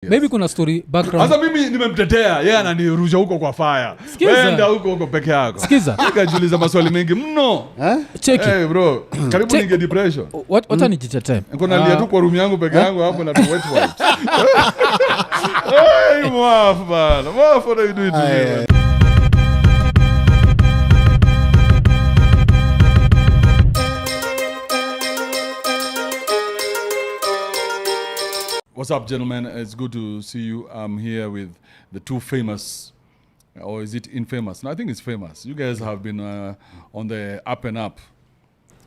Yes. Maybe kuna story background. Sasa mimi nimemtetea, yeye ananirusha huko kwa fire. Wenda huko peke yako. Sikiza. Nikajiuliza maswali mengi mno. Check. Hey bro, karibu ninge depression. What ani jitetee? Niko nalia tu kwa room yangu peke yangu hapo na wet wipes. Hey mwaf bana. Mwaf, what are you doing to me? What's up, gentlemen? It's good to see you. I'm here with the two famous, or is it infamous? No, I think it's famous. You guys have been on the up and up.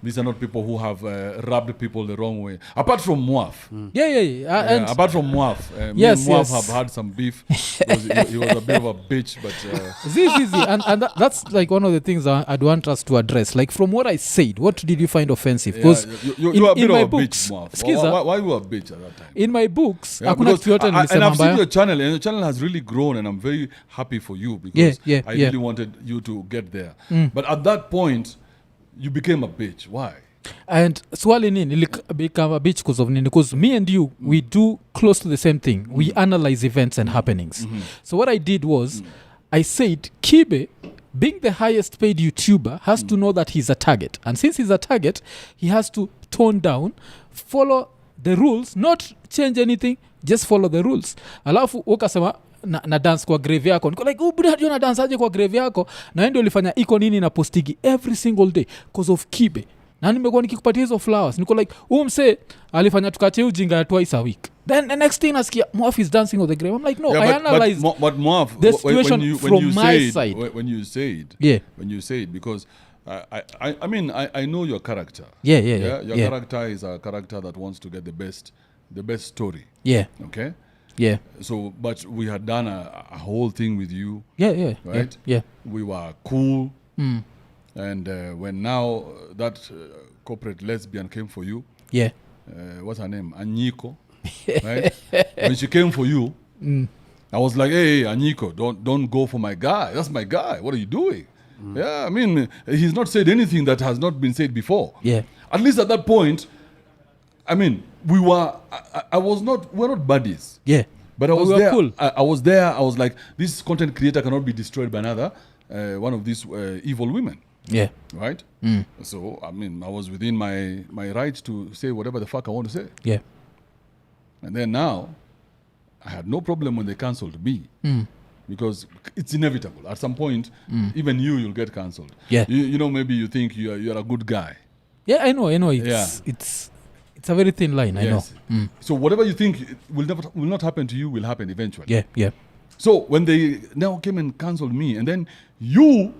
These are not people who have rubbed people the wrong way. Apart from Mwaf. Yeah. Apart from Mwaf. Me and Mwaf have had some beef. He was a bit of a bitch, but... and that's like one of the things I'd want us to address. Like from what I said, what did you find offensive? Because you're a bit of a bitch, Mwaf. Why you were a bitch at that time? In my books, and I've seen your channel, and your channel has really grown, and I'm very happy for you because I really wanted you to get there. But at that point, you became a bitch. Why? And swali nini become a bitch because of nini? Because me and you, we do close to the same thing. We analyze events and happenings. So what I did was, I said, Kibe, being the highest paid YouTuber, has to know that he's a target. And since he's a target, he has to tone down, follow the rules, not change anything, just follow the rules. Alafu ukasema na dance kwa grave yako. Niko like, buda na dance aje kwa grave yako. Na ndio ulifanya iko nini na postigi every single day because of Kibe. Na nimekuwa nikikupatia hizo flowers. Niko like, mse alifanya tukache ujinga twice a week. Then the next thing nasikia Mwaf is dancing on the grave. I'm like, no, I analyze but Mwaf, the situation from my side. When you said, because I mean, I know your character. Yeah. Your character is a character that wants to get the best story. Yeah. Okay? Yeah. So, but we had done a whole thing with you. Yeah. Right? Yeah. We were cool. And when now that corporate lesbian came for you. Yeah. What's her name? Anyiko. Right? When she came for you, I was like, hey, Anyiko, don't go for my guy. That's my guy. What are you doing? Yeah, I mean, he's not said anything that has not been said before. Yeah. At least at that point, I mean, we're not buddies. Yeah. But I was there. Cool. I was there. I was like, this content creator cannot be destroyed by another one of these evil women. Yeah. Right? So, I mean, I was within my right to say whatever the fuck I want to say. Yeah. And then now, I had no problem when they cancelled me. Because it's inevitable. At some point, even you'll get cancelled. Yeah. You know, maybe you think you're a good guy. Yeah, I know. It's a very thin line. Yes. I know. So whatever you think will not happen to you will happen eventually. Yeah. So when they now came and cancelled me, and then you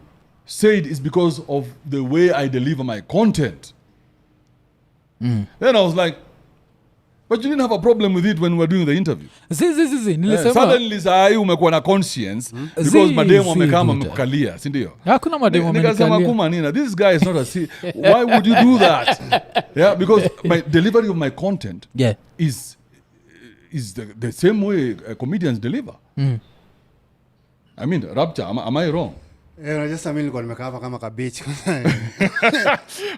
said it's because of the way I deliver my content. Then I was like, but you didn't have a problem with it when we were doing the interview. Suddenly sai umekuwa na conscience because mademu wamekaa wamekukalia, si ndio? Hakuna mademu wamenikalia. Nikasema kuma nina, this guy is not why would you do that? Yeah, because my delivery of my content is the same way comedians deliver. I mean, Rapture, am I wrong? Unajua mimi nilikuwa nimekaa hapa kama kabichi.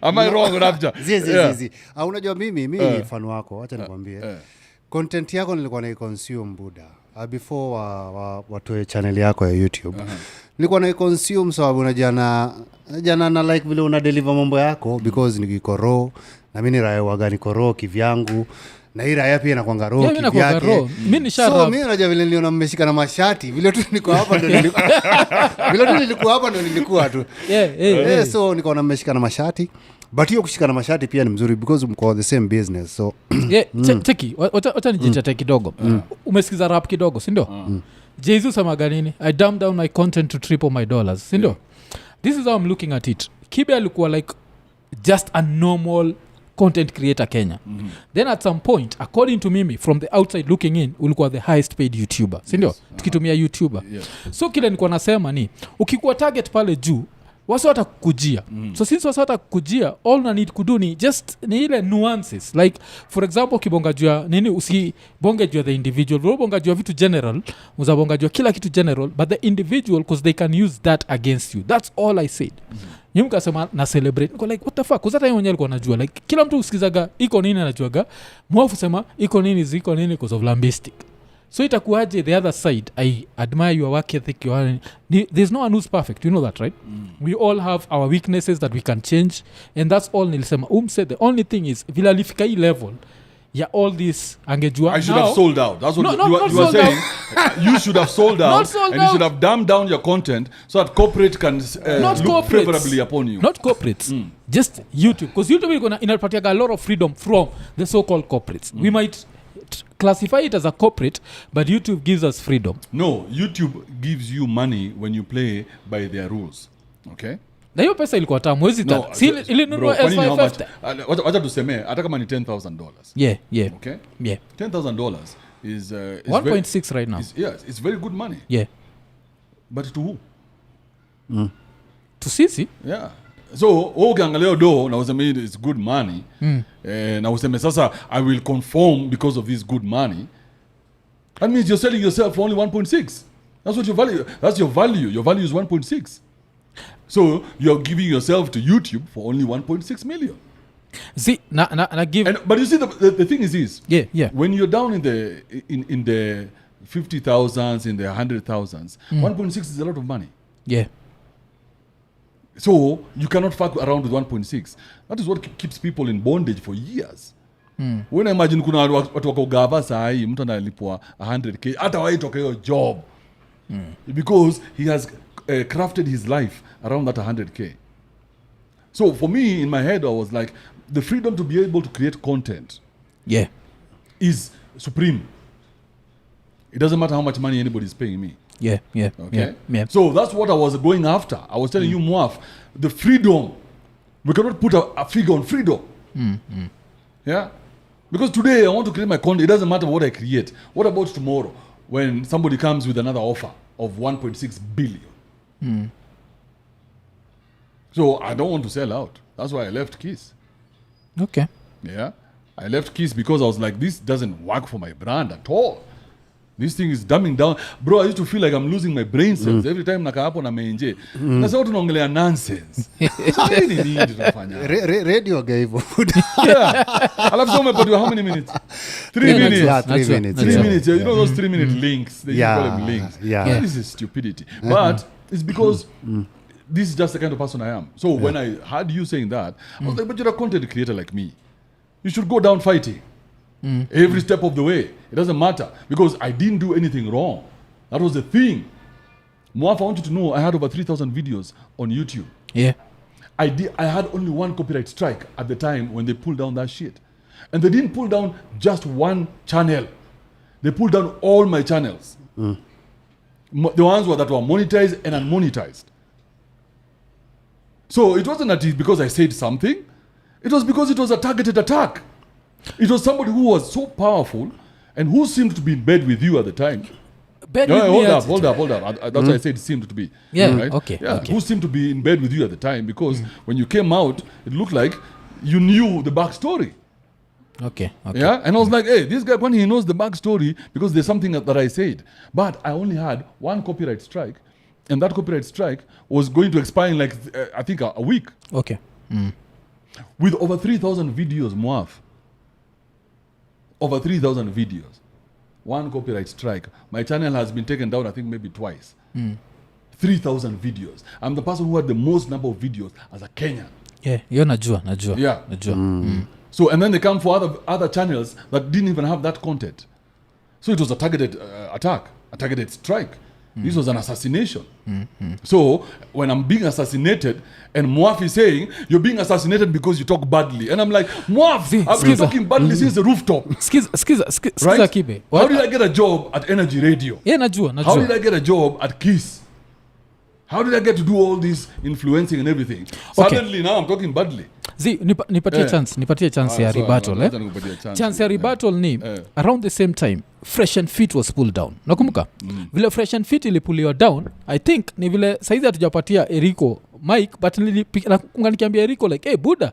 Am I wrong, Rapture? Zizi. Unajua mimi fan wako, acha nikwambie. Content yako nilikuwa na consume buda. Before watoe channel yako ya YouTube. Nilikuwa na consume sababu unajana na like vile una deliver mambo yako because niko raw na mimi ni raia wagani raw kivyangu. Na hii raia pia inakuanga raw kivyake. Mimi ni sharp. So mimi unajua vile niliona mmeshika na mashati, vile tu niko hapa ndo nilikuwa. Vile tu nilikuwa hapa ndo nilikuwa tu. So niko na mmeshika na mashati. But hiyo kushika na mashati pia ni mzuri because mko the same business. So cheki, wacha nijitete kidogo. Umesikiza rap kidogo, si ndio? Jesus samaga nini? I dumb down my content to triple my dollars, si ndio? This is how I'm looking at it. Kibe alikuwa like just a normal content creator Kenya. Then at some point, according to Mimi, from the outside looking in, ulikuwa the highest paid YouTuber. Sindio? Tukitumia YouTuber. So kile nilikuwa nasema ni, ukikuwa target pale juu, wasi watakujia. So since wasi watakujia, all na need kudu ni just ni ile nuances. Like, for example, kibonga jua, nini usibonga jua the individual. Bonga jua vitu general, uzabonga jua kila kitu general, but the individual, because they can use that against you. That's all I said. Nyumu kasema na celebrate. Niko like, what the fuck? Kuzata hiyo mwenye kwa najua. Like, kila mtu usikizaga, iko nini anajuaga. Mwafu sema, iko nini because of lambistic. So itakuaje the other side? I admire your work ethic. There's no one who's perfect. You know that, right? We all have our weaknesses that we can change, and that's all nilisema. Said the only thing is vile alifika hii level, yeah, all this angejua. I should now, have sold out. That's what No, you are saying. You should have sold out, Not sold and you should out. have dumbed down your content so that corporate can Not look corporates. favorably upon you. Not corporates, just YouTube. Because YouTube inapatiaga a lot of freedom from the so-called corporates. We might classify it as a corporate, but YouTube gives us freedom. No, YouTube gives you money when you play by their rules. Okay? Na hiyo pesa ilikuwa tamu mwezi No, tatu. Si ili bro, nunua kwa nini how much? S550. Wacha tuseme hata kama ni $10,000. Yeah. Okay? Yeah. $10,000 is 1.6 right now. Yes, it's very good money. Yeah. But to who? To sisi? Yeah. So ukiangalia do na useme it's good money, na useme sasa I will conform because of this good money, that means you're selling yourself for only 1.6. That's what your value. That's your value. Your value is 1.6. So you're giving yourself to YouTube for only 1.6 million. See, na give. But you see, the thing is this. Yeah. When you're down in the 50,000s, in the 100,000s, 1.6 is a lot of money. Yeah. So you cannot fuck around with 1.6. That is what keeps people in bondage for years. When I imagine kuna watu wako gava saa hii mtu analipwa 100k hata waitoka hiyo job because he has crafted his life around that 100k. So for me in my head I was like, the freedom to be able to create content is supreme. It doesn't matter how much money anybody is paying me. Yeah. Okay. Yeah. So that's what I was going after. I was telling you, Muaf, the freedom. We cannot put a figure on freedom. Yeah. Because today I want to create my content. It doesn't matter what I create. What about tomorrow when somebody comes with another offer of 1.6 billion? So I don't want to sell out. That's why I left Kiss. Okay. Yeah. I left Kiss because I was like, this doesn't work for my brand at all. This thing is dumbing down. Bro, I used to feel like I'm losing my brain cells every time naka hapo na menje. Na sasa tunaongelea nonsense. Nini nini tunafanya? Radio gave Yeah. Alafu sasa umepatiwa how many minutes? 3 Yeah, minutes. Yeah, 3 minutes. 3 yeah. minutes. You know those 3-minute links. They Yeah, call them links. yeah. This is stupidity. But it's because this is just the kind of person I am. So when I heard you saying that, I was like, but you're a content creator like me. You should go down fighting. Every step of the way. It doesn't matter. Because I didn't do anything wrong. That was the thing. Moaf, I want you to know I had over 3,000 videos on YouTube. Yeah. I had only one copyright strike at the time when they pulled down that shit. And they didn't pull down just one channel. They pulled down all my channels. The ones that were monetized and unmonetized. So it wasn't that it's because I said something. It was because it was a targeted attack. It was somebody who was so powerful and who seemed to be in bed with you at the time. Bed with me Hold up. That's why I said seemed to be. Yeah, Right? okay. Who seemed to be in bed with you at the time because when you came out, it looked like you knew the backstory. Okay. Yeah? And I was like, hey, this guy, when he knows the backstory because there's something that I said. But I only had one copyright strike. And that copyright strike was going to expire in like, I think a week. Okay. With over 3,000 videos, Moaf. Over 3,000 videos. One copyright strike. My channel has been taken down, I think, maybe twice. 3,000 videos. I'm the person who had the most number of videos as a Kenyan. Yeah. Yo najua. Yeah. Najua. So, and then they come for other channels that didn't even have that content. So it was a targeted attack, a targeted strike. This was an assassination. So when I'm being assassinated and Moaf is saying, you're being assassinated because you talk badly. And I'm like, Moaf, I've been talking badly since the rooftop. Skiza Right? Kibe. How did I get a job at Energy Radio? Yeah, najua. How did I get a job at Kiss? How did I get to do all this influencing and everything? Okay. Suddenly now I'm talking badly. Nipatie chance ya rebuttal. Wacha nikupatie Chance ya rebuttal ni around the same time Fresh and Fit was pulled down. Nakumbuka? Vile Fresh and Fit ilipuliwa down, I think ni vile saizi hatujapatia Eriko mic, but nikiambia Eriko like, hey Buddha,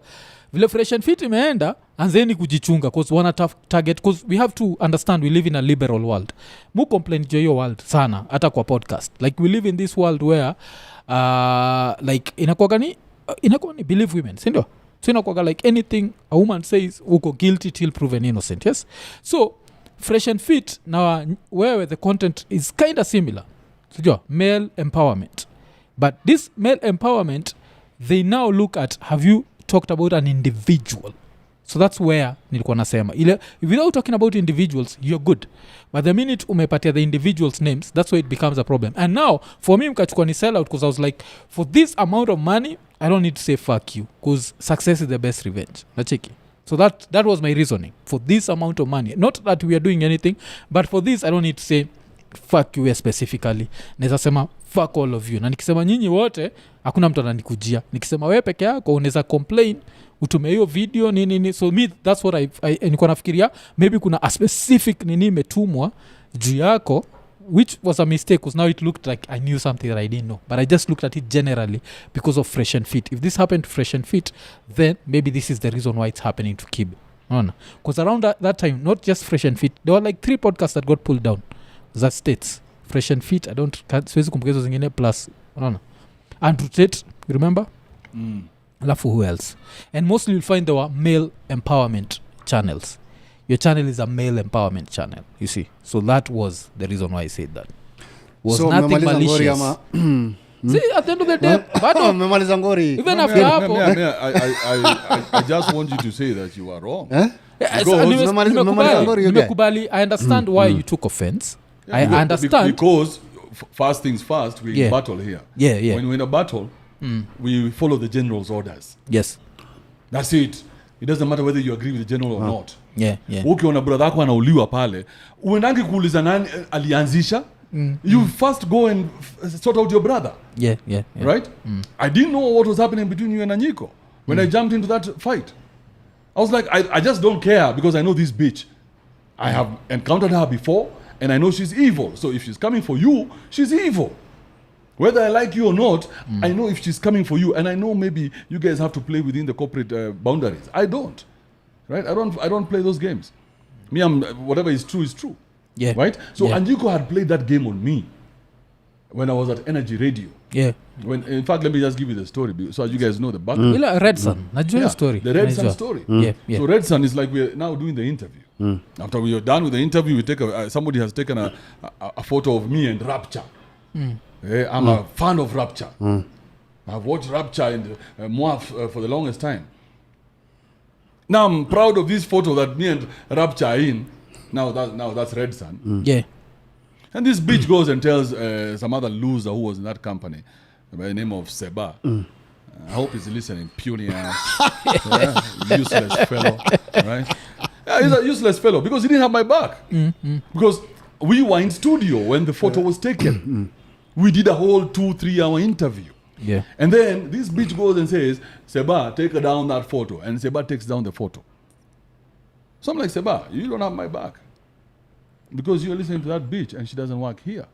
vile Fresh and Fit imeenda, anzeni kujichunga because wana target, because we have to understand we live in a liberal world. Mu complain jo hiyo world sana hata kwa podcast. Like we live in this world where like inakuwa ni believe women, si ndio? So inakuwa like anything a woman says uko guilty till proven innocent. Yes. So fresh and fit na wewe the content is kind of similar sijua male empowerment but this male empowerment they now look at have you talked about an individual so that's where nilikuwa nasema ile without talking about individuals you're good but the minute umepatia the individuals names that's where it becomes a problem and now for me mkachukua ni sell out because I was like for this amount of money I don't need to say fuck you because success is the best revenge nacheki so that was my reasoning for this amount of money not that we are doing anything but for this I don't need to say fuck you specifically naweza sema fuck all of you na nikisema nyinyi wote hakuna mtu ananikujia nikisema wewe peke yako unaweza complain utume hiyo video nini so me that's what I nilikuwa nafikiria maybe kuna a specific nini imetumwa juu yako which was a mistake because now it looked like I knew something that I didn't know but I just looked at it generally because of Fresh and Fit if this happened to Fresh and Fit then maybe this is the reason why it's happening to Kibe because around that time not just Fresh and Fit there were like 3 podcasts that got pulled down that states Fresh and Fit siwezi kumbuka hizo zingine plus unaona Andrew Tate you remember alafu who else and mostly you'll find there were male empowerment channels your channel is a male empowerment channel you see so that was the reason why I said that was so nothing malicious see at the end of the day but mmemaliza ngori even after hapo I just want you to say that you are wrong nimekubali I understand why you took offense I understand because first things first we're in battle here when we're in a battle we follow the general's orders yes that's it doesn't matter whether you agree with the general or not ukiona brother yako anauliwa pale uendangi kuuliza nani alianzisha you first go and sort out your brother right I didn't know what was happening between you and Anyiko when I jumped into that fight I was like I just don't care because I know this bitch I have encountered her before and I know she's evil so if she's coming for you she's evil whether I like you or not I know if she's coming for you and I know maybe you guys have to play within the corporate boundaries I don't right I don't play those games me whatever is true right so Anyiko had played that game on me when I was at Energy Radio when in fact let me just give you the story so you guys know the background Red Sun najua story the Red Sun story so Red Sun is like we're now doing the interview after we are done with the interview we take somebody has taken a photo of me and Rapture I'm a fan of Rapture I've watched Rapture and Mwaf for the longest time now I'm proud of this photo that me and Rapture are in now that's Red Sun and this bitch goes and tells some other loser who was in that company by the name of Seba I hope he's listening puny ass useless fellow right he's a useless fellow because he didn't have my back because we were in studio when the photo was taken we did a whole 2-3 hour interview and then this bitch goes and says Seba take down that photo and Seba takes down the photo so I'm like Seba you don't have my back because you're listening to that bitch and she doesn't work here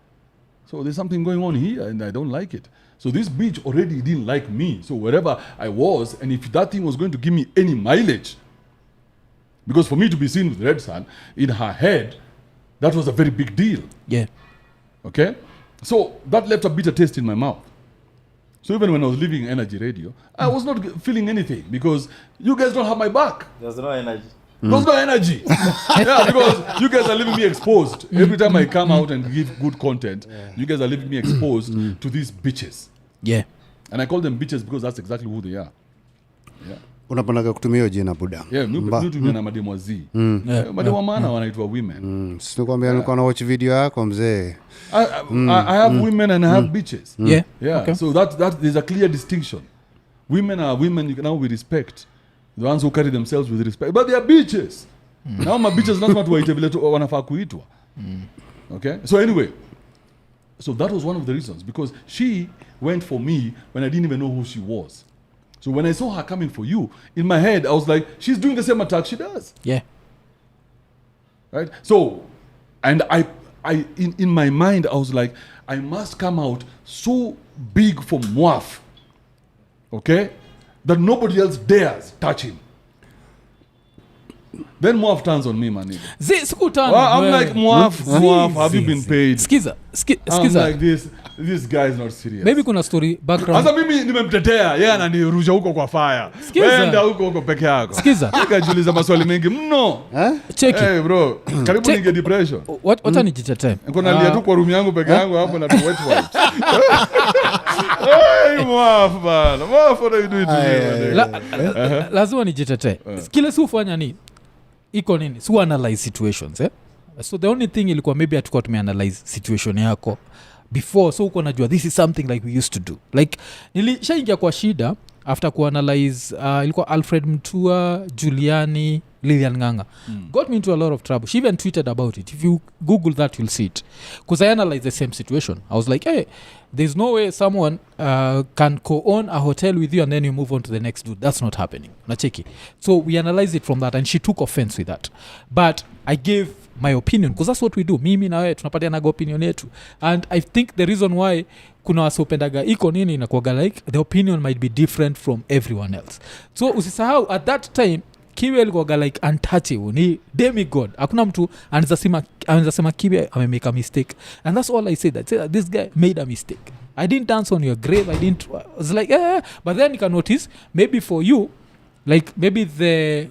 so there's something going on here and I don't like it so this bitch already didn't like me so wherever I was and if that thing was going to give me any mileage because for me to be seen with Red Sun in her head that was a very big deal okay so that left a bitter taste in my mouth so even when I was leaving Energy Radio I was not feeling anything because you guys don't have my back there's no energy there's no energy because you guys are leaving me exposed every time I come out and give good content you guys are leaving me exposed to these bitches and I call them bitches because that's exactly who they are unapandaga kutumia hiyo jina buda mtu na mademu wazi mademu maana wanaitwa women sinikwambia nilikuwa na watch video yako mzee I have women and I have bitches Okay. so that there's a clear distinction women are women now we respect the ones who carry themselves with respect but they are bitches now my bitches lazima tuwaite vile wanafaa kuitwa okay so anyway so that was one of the reasons because she went for me when I didn't even know who she was so when I saw her coming for you in my head I was like she's doing the same attack she does right so and I in my mind I was like I must come out so big for Mwaf okay that nobody else dares touch him Then Muaf turns on me, man. Sikutana. Well, I'm like, Muaf, have you been paid? Skiza. I'm like, this guy is not serious. Maybe kuna story background. Sasa mimi nimemtetea, yeye ananirusha huko kwa fire. Wenda huko peke yako. Skiza. Nikajiuliza maswali mengi mno. Cheki. Hey bro, karibu ninge depression. Wacha nijitetee. Niko nalia tu kwa room yangu peke yangu hapo na wet wipes. Hey Muaf bana. Muaf, what are you doing to me? Lazima nijitetee. Kile si ufanya ni iko nini? Si analyze situations, So the only thing ilikuwa maybe hatukuwa tumeanalyze situation yako before, so uko najua this is something like we used to do. Like nilishaingia kwa shida after kuanalyze ilikuwa Alfred Mutua, Juliani, Lilian Nganga. Got me into a lot of trouble. She even tweeted about it. If you Google that, you'll see it. Because I analyzed the same situation. I was like, hey, there's no way someone can co-own a hotel with you and then you move on to the next dude. That's not happening. Nacheki. So we analyzed it from that and she took offense with that. But I gave my opinion because that's what we do. Mimi na wewe tunapatiana opinion yetu. And I think the reason why kuna wasopendaga iko nini inakuwaga like the opinion might be different from everyone else. So usisahau at that time Kibe alikuwa like untouchable, ni demigod. Hakuna mtu anaweza sema Kibe amemake a mistake. And that's all I said. I said that this guy made a mistake. I didn't dance on your grave. I was like, but then you can notice maybe for you, like maybe the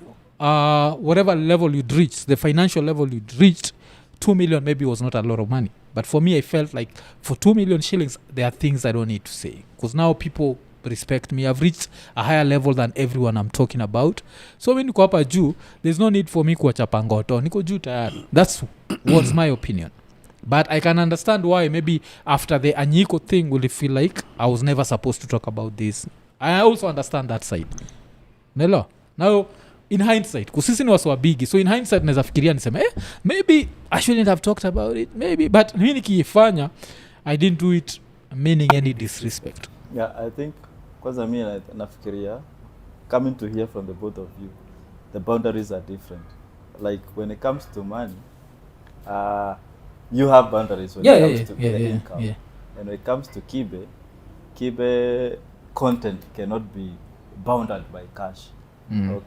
whatever level you'd reached, the financial level you'd reached, 2 million maybe was not a lot of money. But for me, I felt like for 2 million shillings, there are things I don't need to say. Because now people respect me. I've reached a higher level than everyone I'm talking about. So when niko hapa juu, there's no need for me kuachapa ngoto. Niko juu tayari. That's what's my opinion. But I can understand why maybe after the Anyiko thing will feel like I was never supposed to talk about this. I also understand that side. Nelo. Now, in hindsight, kusisi ni watu wabigi, so in hindsight naweza fikiria niseme maybe I shouldn't have talked about it, maybe, but mimi nikiifanya I didn't do it meaning any disrespect. Yeah, I think kwanza mimi nafikiria coming to hear from the both of you, the boundaries are different. Like when it comes to money, you have boundaries when it comes to the income. Yeah. And when it comes to Kibe content cannot be bounded by cash. Or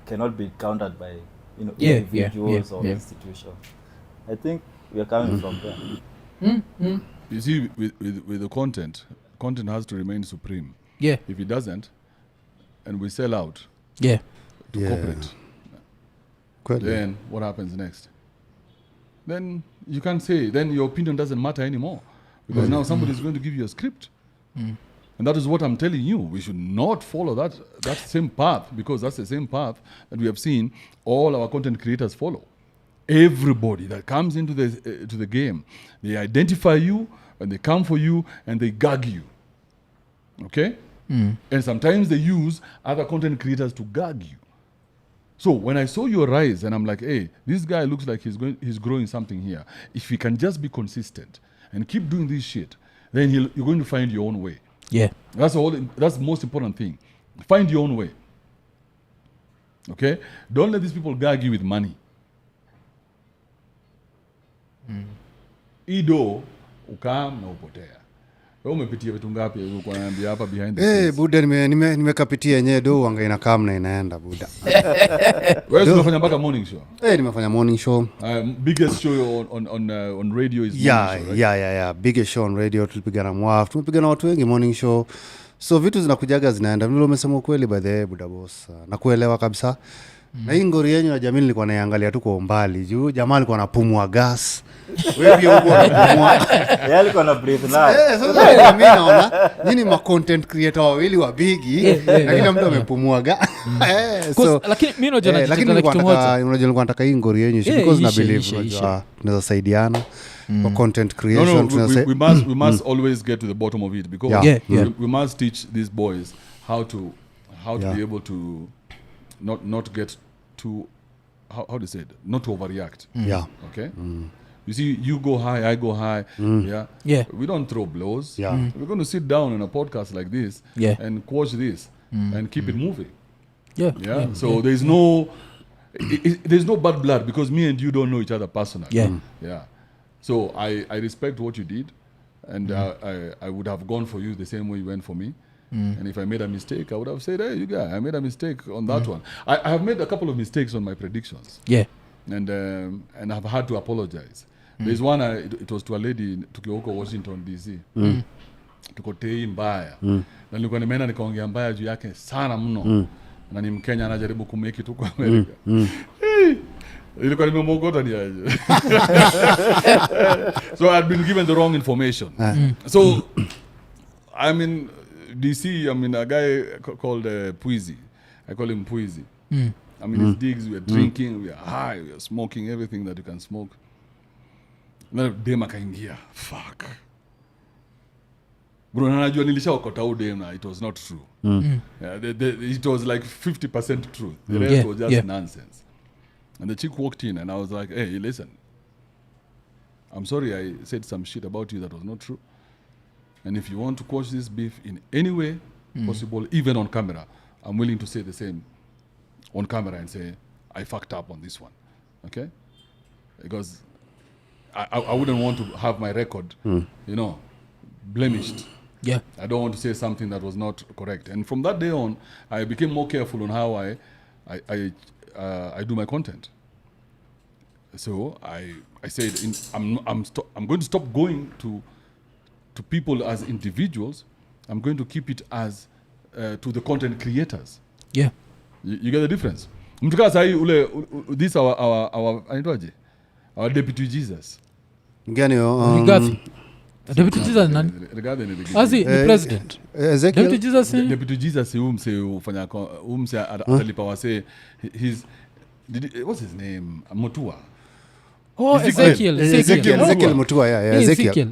cannot be counted by individuals or institutions. I think we are coming from there. You see, with the content has to remain supreme. Yeah. If it doesn't, and we sell out to corporate, then what happens next? Then you can't say, then your opinion doesn't matter anymore. Because now somebody is going to give you a script. And that is what I'm telling you. We should not follow that same path, because that's the same path that we have seen all our content creators follow. Everybody that comes into the game, they identify you and they come for you and they gag you. Okay? And sometimes they use other content creators to gag you. So when I saw your rise and I'm like, hey, this guy looks like he's growing something here. If he can just be consistent and keep doing this shit, then you're going to find your own way. Yeah. That's the most important thing. Find your own way. Okay? Don't let these people gag you with money. Ido ukam na upotea. Wewe umepitia vitu ngapi ulikuwa unaniambia hapa behind the scenes? Buda nimekapitia yenyewe do wanga inakam na inaenda buda. Wewe unafanya mpaka morning show? Nimefanya morning show. Biggest show on radio is morning show, right? Yeah. Biggest show on radio, tulipigana Muaf, tumepigana watu wengi morning show. So vitu zinakujaga zinaenda. Vile umesema ukweli by the way buda boss. Na kuelewa kabisa. Na hii ngori yenyu na Jamil nilikuwa naiangalia tu kwa umbali. Juu jamaa alikuwa anapumua gas. Wewe pia uko unapumua. Yeye alikuwa na breathe naye. Sasa mimi naona nyinyi ma content creator wawili wa bigi na kila mtu amepumua gas. So lakini mimi naona lakini unajua nataka hii ngori yenyu because na believe unajua tunaweza saidiana for content creation. We must always get to the bottom of it, because we must teach these boys how to be able to not get too, how do you say it? Not to overreact. Okay? You see, you go high, I go high. Yeah. We don't throw blows. We're going to sit down in a podcast like this and quash this and keep it moving. So there's no bad blood, because me and you don't know each other personally. So I respect what you did, and I would have gone for you the same way you went for me. And if I made a mistake, I would have said, hey, you guys, I made a mistake on that one. I have made a couple of mistakes on my predictions. Yeah. And I've had to apologize. There's one, it was to a lady tukioko Washington DC. Tuko tei mbaya. Na nilikuwa nimeenda nikaongea mbaya juu yake sana mno. Na ni Mkenya anajaribu kumake it huko America. Ilikuwa nimemogota ni aje. So I'd been given the wrong information. So I'm in DC, I'm in a guy called Puizi. I call him Puizi. I mean, his digs, we are drinking, we are high, we are smoking everything that you can smoke. Na dem akaingia. Fuck. Bro, najua nilishaokota au dem na it was not true. Yeah, it was like 50% truth. The rest was just nonsense. And the chick walked in and I was like, hey, listen. I'm sorry I said some shit about you that was not true. And if you want to quash this beef in any way possible, even on camera, I'm willing to say the same on camera and say, I fucked up on this one. Okay? Because I wouldn't want to have my record, blemished. Yeah. I don't want to say something that was not correct. And from that day on, I became more careful on how I do my content. So I said, I'm going to stop going to people as individuals. I'm going to keep it as to the content creators. Yeah. You get the difference? Mtukaa sahi this our deputy Jesus. Gani Rigathi. Deputy Jesus nani? Rigathi ni Azi the president. Ezekiel. Deputy Jesus ni? Deputy Jesus ufanya atalipa wase what's his name? Mutua. Oh, Ezekiel Mutua, yeah. Ezekiel.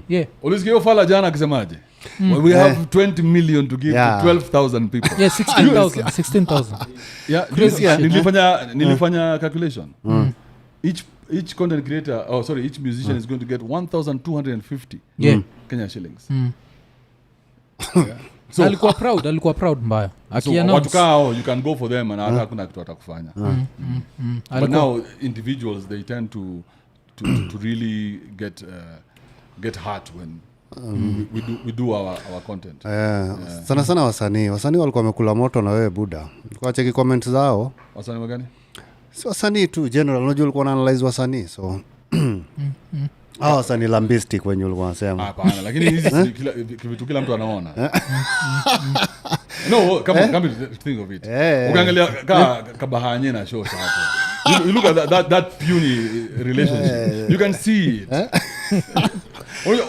Yeah. Ulisikia fala jana akisemaje? We have 20 million to give to 12,000 people. Yeah, 16,000. Yeah, nilifanya calculation. Each content creator, each musician is going to get 1,250 Kenya shillings. Yeah. So alikuwa proud mbaya. Watu kao, you can go for them and hakuna kitu atakufanya. But now individuals, they tend to really get hurt when we do our content. Sana wasanii walikuwa wamekula moto na wewe buda. Kwa cheki comments zao. Wasanii gani? Si wasanii tu general, unajua ulikuwa unaanalyze wasanii so wasanii lambistic wenye ulikuwa unasema. Hapana, lakini hizi vitu kila mtu anaona. No, come to think of it. Ukiangalia kabahanye na show hapo. You look at that puny relationship. You can see it.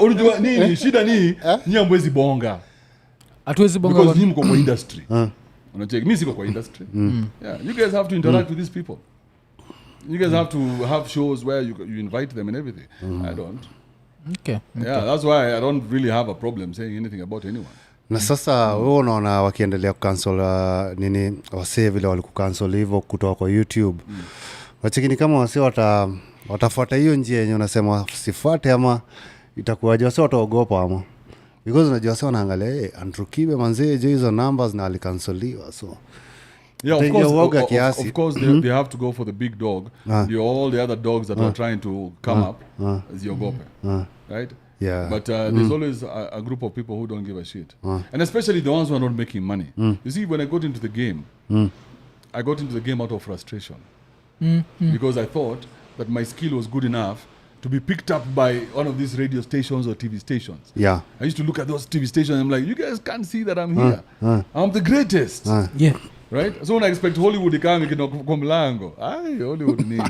Unajua nini shida ni nyambwezi bonga. Hatuwezi bonga because nyinyi mko kwa industry. Unacheki mimi siko kwa industry. Yeah, you guys have to interact with these people. You guys have to have shows where you invite them and everything. I don't. Okay. Yeah, that's why I don't really have a problem saying anything about anyone. Na sasa wewe unaona wakiendelea kucancel nini wasee vile walikucancel hivyo kutoka kwa YouTube. Wachiki ni kama wasee watafuata hiyo njia yenye unasema sifuate ama itakuwaje wasee wataogopa ama because unajua wasee wanaangalia Andrew Kibe manzee hizo numbers na alikanseliwa so yeah, of course they have to go for the big dog. All the other dogs that are trying to come up as Yogope. Right? Yeah. But there's always a group of people who don't give a shit. And especially the ones who are not making money. You see, when I got into the game, I got into the game out of frustration. Because I thought that my skill was good enough to be picked up by one of these radio stations or TV stations. Yeah. I used to look at those TV stations and I'm like, you guys can't see that I'm here. I'm the greatest. Yeah. Right? So when I expect Hollywood to come, kwa mlango. Hollywood nini.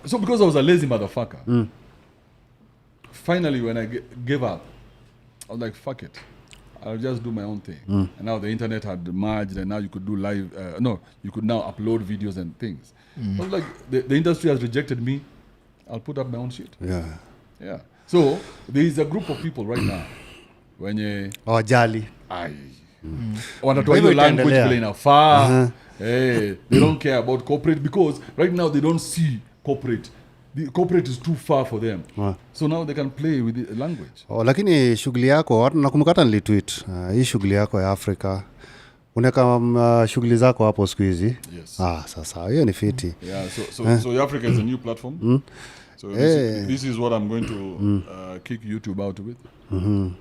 So because I was a lazy motherfucker. Finally, when I gave up, I was like, fuck it. I'll just do my own thing. And now the internet had merged and now you could do live, you could now upload videos and things. I was like, the industry has rejected me. I'll put up my own shit. Yeah. So there is a group of people right now. When you... Jali. Wanatoa hiyo language vile inafaa. They don't care about corporate because right now they don't see corporate. The corporate is too far for them. So now they can play with the language. Lakini shughuli yako nakumbuka hata nilitweet hii shughuli yako ya Afrika uneka shughuli zako hapo siku hizi. Yes. Sasa hiyo ni fiti. Yeah, so Africa is a new platform. So this is what I'm going to kick YouTube out of it.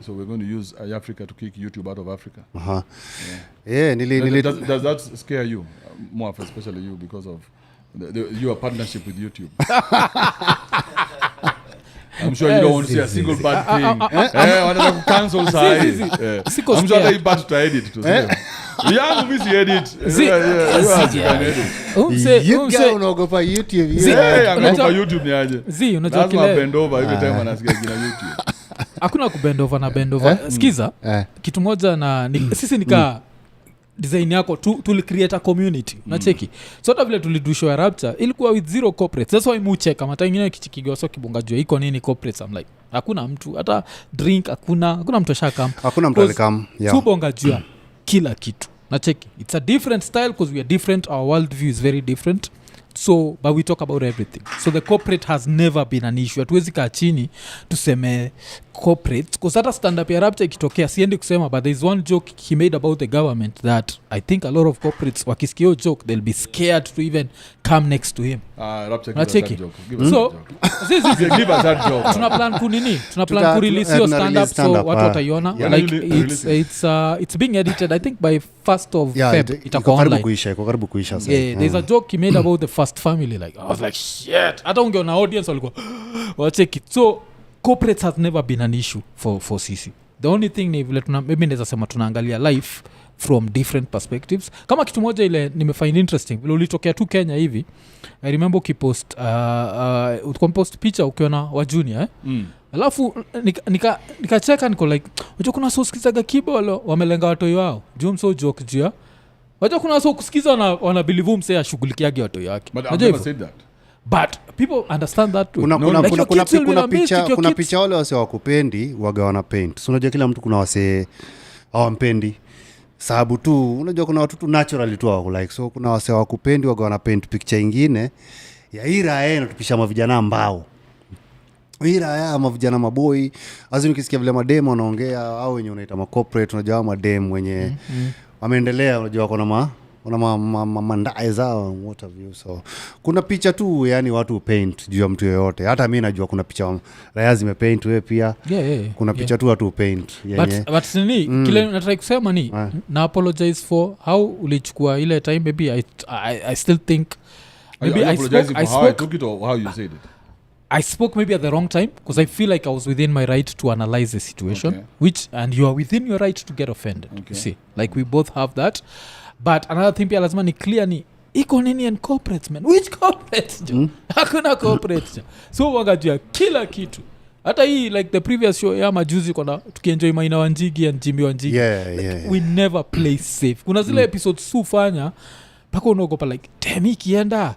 So we're going to use Africa to kick YouTube out of Africa. Does that scare you more, especially you, because of your partnership with YouTube? I'm sure you don't want to see a single bad thing. Wanataka cancel sahi. I'm sure they bad to edit to say. Yeah, we see edit. You guys unaogopa YouTube. Unaogopa YouTube ni aje? Unajua kile bend over every time anasikia jina YouTube. Hakuna kubend over na bend over. Sikiza. Kitu moja na sisi nika design yako to create a community. Nacheki. So hata vile tulidusho ya Rapture ilikuwa with zero corporates. That's why mu check kama hata ingine kichikigo so kibongajua iko nini corporates. I'm like hakuna mtu hata drink hakuna mtu ashakam. Hakuna mtu alikam. Yeah. Tubongajua kila kitu. Nacheki. It's a different style because we are different. Our worldview is very different. So but we talk about everything. So the corporate has never been an issue. Hatuwezi kaa chini tuseme corporate because hata stand up ya Rapture ikitokea siendi kusema, but there is one joke he made about the government that I think a lot of corporates wakisikia hiyo joke they'll be scared to even come next to him. Rapture give us that joke. Give us that joke. Tuna plan ku release hiyo stand up so watu wataiona. Like it's being edited I think by 1st of Feb itakuwa online. Karibu kuisha sasa. There's a joke he made about the first family, like I was like shit. Hata ungeona audience walikuwa watch it. So corporates has never been an issue for CC. The only thing ni vile maybe naweza sema tunaangalia life from different perspectives. Kama kitu moja ile nimefind interesting vile ulitokea tu Kenya hivi, I remember ukipost ukompost picha ukiona wa junior alafu nikacheka niko like unajua kuna so sikizaga Kibe wale wamelenga watoi wao juu so joke juu unajua kuna so kusikiza wana believe msee ashughulikiage watoi wake. But I've never said that. But people understand that too. Kuna picha wale wase wakupendi waga wana paint. So unajua kila mtu kuna wase hawampendi sababu tu unajua kuna watu tu naturally tu wako like, so kuna wase wakupendi waga wana paint picture nyingine ya ira na tupisha mavijana ambao ira mavijana maboi azini ukisikia vile mademo wanaongea au wenye unaita ma corporate unajua mademo wenye wameendelea unajua wako na mandae zao what have you. So kuna picha tu yani watu paint juu ya mtu yoyote. Hata mimi najua kuna picha raya zimepaint wewe pia. Kuna picha tu watu paint yenye. But nini kile nataka kusema ni na apologize for how ulichukua ile time. Maybe I still think maybe I spoke it or how you said it. I spoke maybe at the wrong time because I feel like I was within my right to analyze the situation, and you are within your right to get offended. You see, like we both have that. But another thing pia lazima ni clear ni iko nini and corporates man. Which corporates? Hakuna corporates. So wangajua kila kitu. Hata hii like the previous show ya majuzi kuna tukienjoy Maina Wanjigi and Jimmy Wanjigi. We never play safe. Kuna zile episodes sufanya paka unaogopa like damn ikienda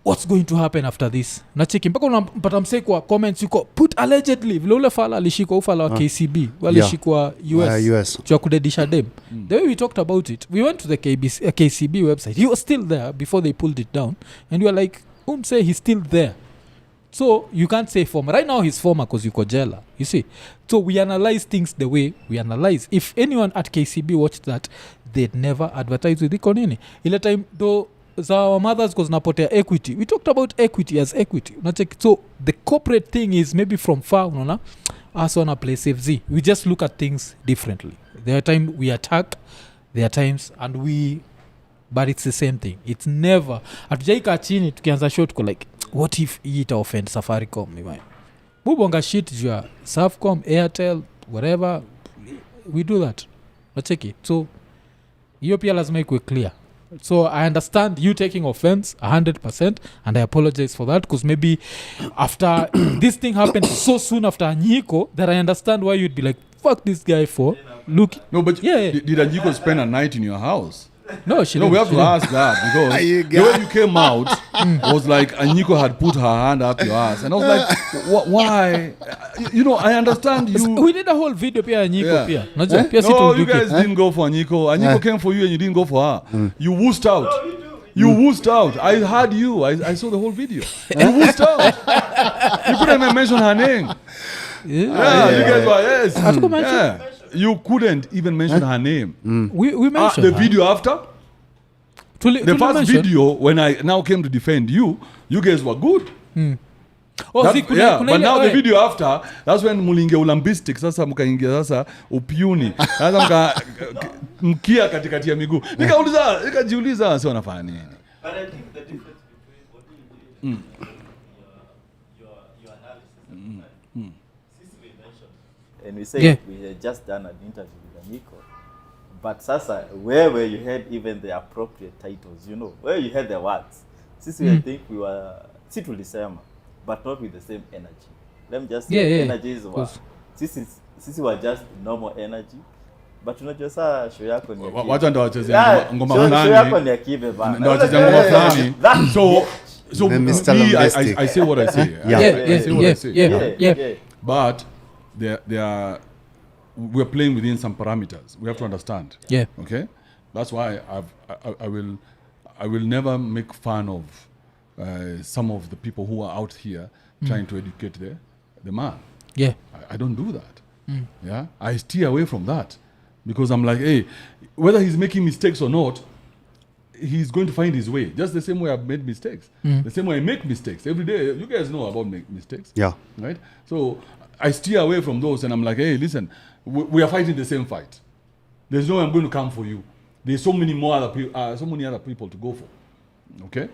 what's going to happen after this. Nacheki mpaka unampata msee kwa comments yuko put allegedly vile ule fala alishikwa ufala wa KCB walishikwa US kwa kudedisha dem. The way we talked about it, we went to the KCB website. He was still there before they pulled it down and we were like say he's still there. So you can't say former. Right now he's former because yuko jela. You see. So we analyze things the way we analyze. If anyone at KCB watched that, they'd never advertise with iko nini. Ile time though our mothers because napotea equity. We talked about equity as equity. So the corporate thing is maybe from far, unaona, us on a place FZ. We just look at things differently. There are times we attack, there are times and but it's the same thing. It's never hatujaika chini tukianza show tuko like what if it offend Safaricom ni bubonga shit jua Safcom, Airtel, whatever, we do that. Nacheki. So hiyo pia lazima ikuwe clear. So I understand you taking offense 100% and I apologize for that because maybe after this thing happened so soon after Anyiko that I understand why you'd be like fuck this guy for look. No, but did Anyiko spend a night in your house? No, she didn't. We have to ask that because the way you came out was like Anyiko had put her hand up your ass and I was like why? You know, I understand you. We did a whole video pia Anyiko pia. No, you guys didn't go for Anyiko. Anyiko came for you and you didn't go for her. You woosed out. You woosed out. I heard you. I saw the whole video. You woosed out. You couldn't even mention her name. You guys were yes. You couldn't even mention her name. We mentioned the video after. The first video when I now came to defend you, you guys were good. Oh, see, kuna but ile- now the oe. video after, that's when mulingia ulambistic, sasa mkaingia sasa upiuni. Sasa mkia katikati ya miguu. Nikajiuliza si wanafanya nini? But I think the difference between what you did and your analysis since we mentioned and we said we had just done an interview with Aniko, but sasa where you had even the appropriate titles, where you had the words, since we think we were situlisema but not with the same energy. Let me just say energy is what sisi were just normal energy. But unajua saa show yako ni Kibe. Wacha ndo wachezea ngoma nani? Show yako ni Kibe bana. Ndo wachezea ngoma fulani. So The me, Mr. Lambistic. I say what I say. I say what I say. Yeah. But we're playing within some parameters. We have to understand. Yeah. Okay? That's why I will never make fun of some of the people who are out here trying to educate the man. Yeah. I don't do that. Yeah, I steer away from that because I'm like, hey, whether he's making mistakes or not, he's going to find his way. Just the same way I've made mistakes. The same way I make mistakes every day. You guys know about mistakes. Yeah. Right. So I steer away from those, and I'm like, hey, listen, we are fighting the same fight. There's no way I'm going to come for you. There's so many other people to go for. Okay.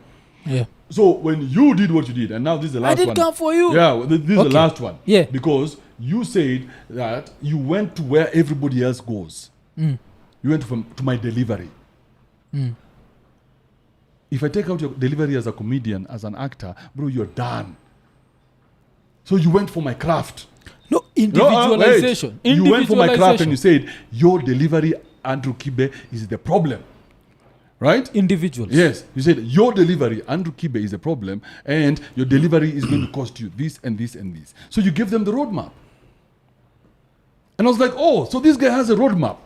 Yeah. So when you did what you did, and now this is the last one. I did come for you. Yeah, this is the last one. Yeah. Because you said that you went to where everybody else goes. You went to my delivery. If I take out your delivery as a comedian, as an actor, bro, you're done. So you went for my craft. No, individualization. You went for my craft and you said, your delivery, Andrew Kibe, is the problem. Right? Individuals. Yes. You said your delivery, Andrew Kibe, is a problem, and your delivery is going to cost you this and this and this. So you give them the roadmap. And I was like, oh, so this guy has a roadmap.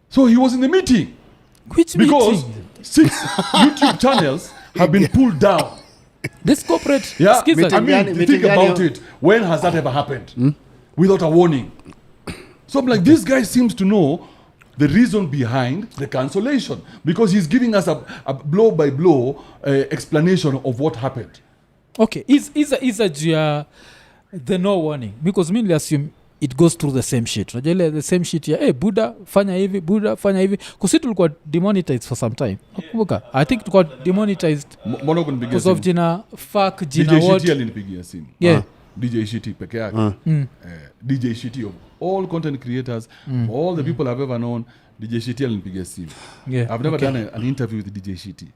So he was in the meeting. Which Because meeting? 6 YouTube channels have been pulled down. This corporate. Yeah, Skizzer. I mean, think about it. When has that ever happened? Without a warning. So I'm like, this guy seems to know the reason behind the cancellation because he's giving us a blow by blow explanation of what happened. Okay, is a the no warning because me assume it goes through the same shit. Unajua ile the same shit ya Buddha fanya hivi kusi tulikuwa demonetized for some time. Nakumbuka I think tulikuwa demonetized because of jina fuck jina DJ what Shitty alinipigia simu. Yeah. DJ Shitty peke yake. DJ Shitty of all content creators, all the people I've ever known, DJ Shitty alinipigia simu. Yeah. I've never done an interview with DJ Shitty.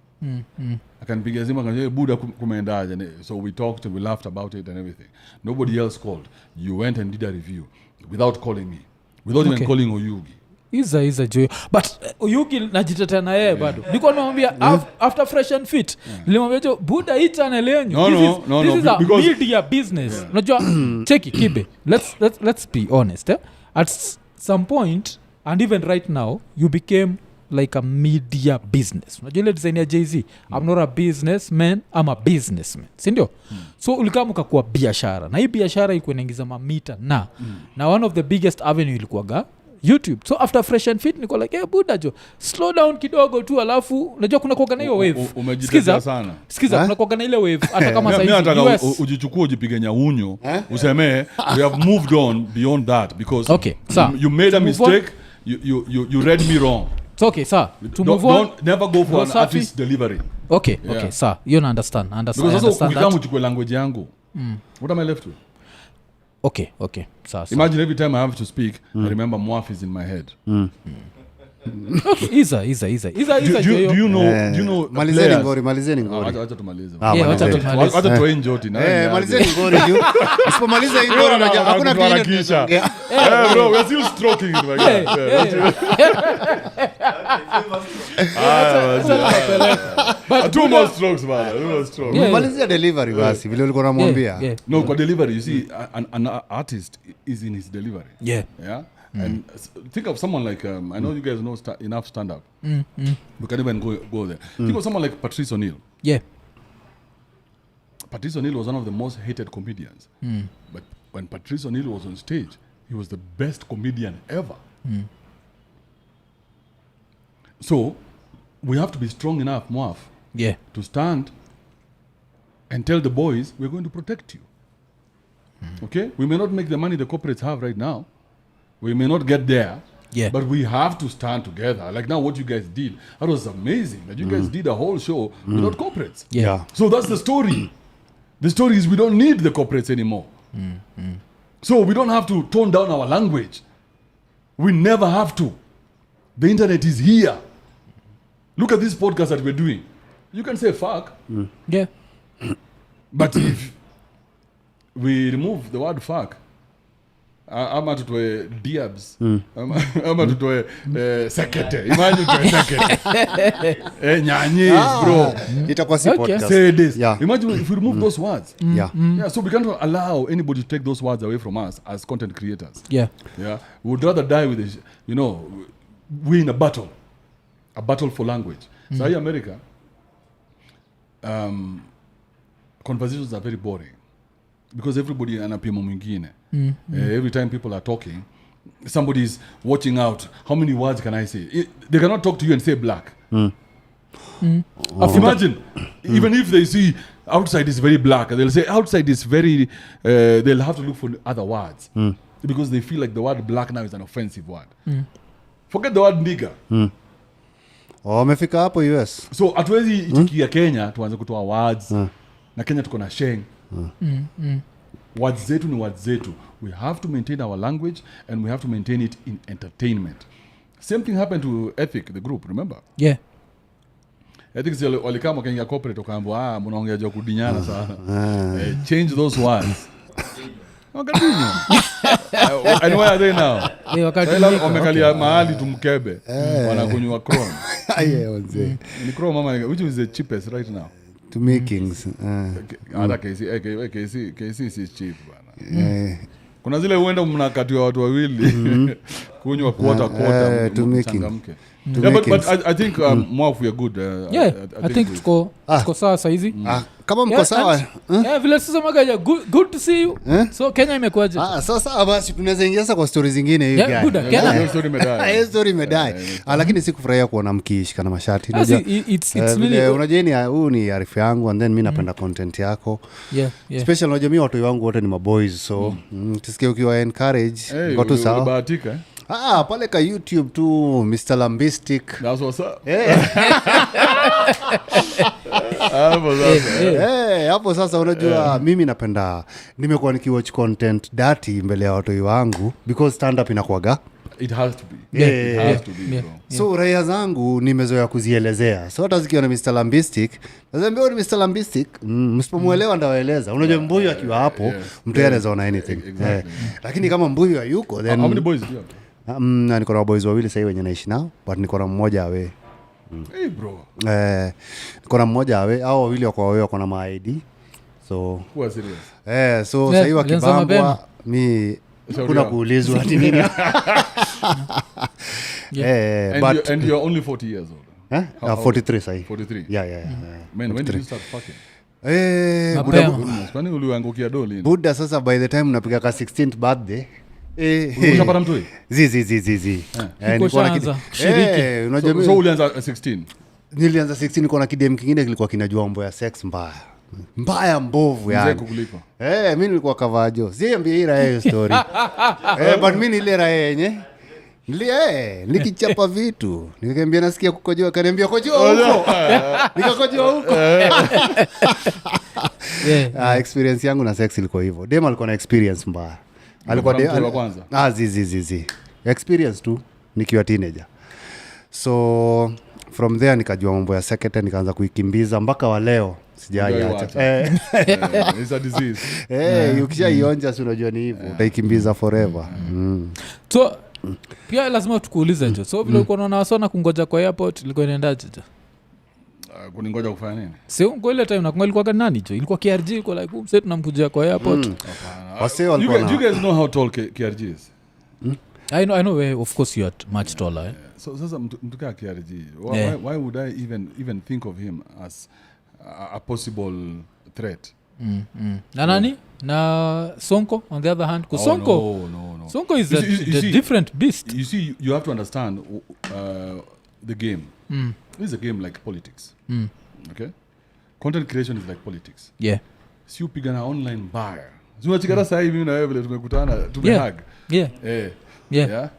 Akanipigia simu akaniambia Buddha kumeendaje. So we talked and we laughed about it and everything. Nobody else called. You went and did a review without calling me. Without even calling Oyugi. Iza joyo but Oyugi najitetea na yeye bado niko namwambia after fresh and fit nilimwambia jo Buddha hii channel yenu this is a media business unajua cheki Kibe let's be honest at some point and even right now you became like a media business unajua ile design ya Jay-Z I'm not a businessman I'm a businessman si ndio so ulikama ukakuwa biashara na hii biashara ilikuwa inaingiza mamita na one of the biggest avenue ilikuwaga YouTube. So after fresh and fit niko like Buddha jo slow down kidogo tu alafu unajua kuna kuoga na hiyo wave. Umejitetea sana. Sikiza kuna kuoga na ile wave hata kama sasa hivi. Mimi nataka US ujichukue ujipige nyaunyo useme we have moved on beyond that because you made a mistake you read me wrong. It's okay sir. To move on. Don't never go for an artist delivery. Okay sir. You understand. Because also ukitaka uchukue language yangu. What am I left with? Okay. Sir. Imagine every time I have to speak, I remember Mwaf is in my head. Okay, Iza. Do you know? Malizeni ngori. Acha tumalize. Acha tuwe njoti na. Malizeni ngori tu. Usipomaliza hii ngori hakuna kitu. Bro, we're still stroking it like that. Two more strokes, man. Malizia delivery basi vile ulikuwa unamwambia. No, kwa delivery you see an artist is in his delivery. Yeah. And think of someone like I know you guys know enough stand up. We can even go there. Think of someone like Patrice O'Neill. Yeah. Patrice O'Neill was one of the most hated comedians. But when Patrice O'Neill was on stage, he was the best comedian ever. So we have to be strong enough, Mwaf, to stand and tell the boys, we're going to protect you. Okay? We may not make the money the corporates have right now. We may not get there. Yeah. But we have to stand together. Like now what you guys did, that was amazing. That you guys did a whole show without corporates. Yeah. So that's the story. The story is we don't need the corporates anymore. So we don't have to tone down our language. We never have to. The internet is here. Look at this podcast that we're doing. You can say fuck. Yeah. But if we remove the word fuck, ama tutoe diabs, ama tutoe sekete. Imagine tutoe sekete. Nyanyes, bro. Itakuwa si Okay. podcast. Say this. Yeah. Imagine if we remove those words. Yeah. Yeah, so we can't allow anybody to take those words away from us as content creators. Yeah. Yeah, we would rather die with this, win a battle for language. So in America, conversations are very boring because everybody anapima mwingine. Every time people are talking, somebody is watching out. How many words can I say? They cannot talk to you and say black. Imagine, even if they see outside is very black, they'll say outside is very, they'll have to look for other words because they feel like the word black now is an offensive word. Forget the word nigger. Wamefika hapo US. So hatuwezi itikia Kenya tuanze kutoa words na Kenya tuko na sheng. Words zetu ni words zetu. We have to maintain our language and we have to maintain it in entertainment. Same thing happened to Ethic, the group, remember? Yeah. Ethics walikama wakaingia corporate wakaambwa mnaongea juu kudinyana sana. Change those words. Continue. And where are they now? Wamekalia mahali tumkebe. Wanakunywa Chrome. Yeah, onze. Ni Chrome mama, which is the cheapest right now? To makings. Hata KC is cheap bana. Kuna zile uenda mnakatiwa watu wawili kunywa quarter to mchangamke. Yeah, but I think more if we are good. I think tuko sawa saizi. Kama mko sawa. Vile sasa magaja good to see you. So Kenya imekuaje? Sasa basi tunaweza ingia sasa kwa stories zingine hiyo Yeah, good. Kenya. Hiyo story medai. Hiyo story medai. Lakini sikufurahia kuona mkishika na mashati. It's really unajua ni huu ni arifu yangu and then mimi napenda content yako. Yeah. Special unajua mimi watu wangu wote ni maboys so tusikie ukiwa encourage kwa tu sawa. Unabahatika. Pale ka YouTube tu Mr. Lambistic. That's what's up. Hapo sasa unajua mimi napenda nimekuwa nikiwatch content dirty mbele ya watu wangu because stand up inakuaga It has to be. It has to be, bro. So raia zangu nimezoea kuzielezea. So hata zikiwa na Mr. Lambistic, nazambia ni Mr. Lambistic, msipomuelewa ndawaeleza. Unajua mbuyu akiwa hapo, mtu anaweza ona anything. Exactly. Lakini kama mbuyu hayuko then How many boys do you have? niko na boys wawili sasa wenye naishi nao, but niko na mmoja awe. Hey bro. Niko na mmoja awe, au wawili wako na ma-ID. So Who are serious? so sasa hiyo kibambwa mi kuna kuulizwa ati nini. And you're only 40 years old. 43 sahi. 43. Yeah. Man, when did you start fucking? Kwani uliangukia doli? Buda sasa by the time napiga ka 16th birthday Unapata mtu? Zizi. Kushaanza kushiriki. Unajua So ulianza 16? Nilianza 16 niko na kidem kingine kilikuwa kinajua mambo ya sex mbaya mbovu yani. Mzee kukulipa. Mimi nilikuwa kavajo. Siambia hii raha story. But mimi ile raha yenye nikichapa vitu. Nikamwambia nasikia kukojoa, kaniambia kojoa huko. Nikakojoa huko. Experience yangu na sex ilikuwa hivyo. Dem alikuwa na experience mbaya. Alikuwa wa kwanza. Zizi. Experience tu nikiwa teenager. So from there nikajua mambo ya secretary, nikaanza kuikimbiza mpaka wa leo sijaiacha. It's a disease. Ukishaionja si unajua ni hivyo, utaikimbiza forever. So pia lazima tukuulize jo. So vile ulikuwa unaona wasona kungoja kwa airport, ilikuwa inaendaje jo? Kuningoja kufanya nini? Sio kwa ile time nakunga ilikuwa nani jo? Ilikuwa KRG iko like mset tunamkujia kwa airport. You guys know how tall KRG is? I know of course you are much taller. So sasa mtu kaa KRG. Why would I even think of him as a possible threat? Na nani? Na Sonko on the other hand. Sonko. No. Sonko is a different beast. You see, you have to understand the game. This is a game like politics. Okay? content creation is like politics. Yeah. Si upigana online buyer. Unachikata sasa hivi na wewe vile tumekutana tumehag. Yeah. Yeah.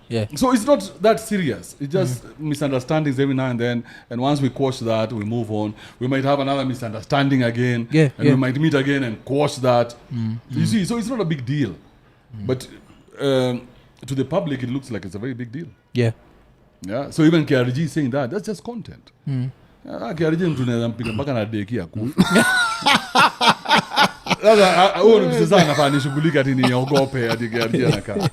Yeah. So it's not that serious. It's just misunderstandings every now and then. And once we quash that, we move on. We might have another misunderstanding again. And we might meet again and quash that. You see, so it's not a big deal. But to the public, it looks like it's a very big deal. Yeah. So even KRG saying that, that's just content. KRG mtu naweza mpiga mpaka na deki ya kufa. Sasa huo ni msasa anafaa nishughulike ati niogope ati KRG anakaa.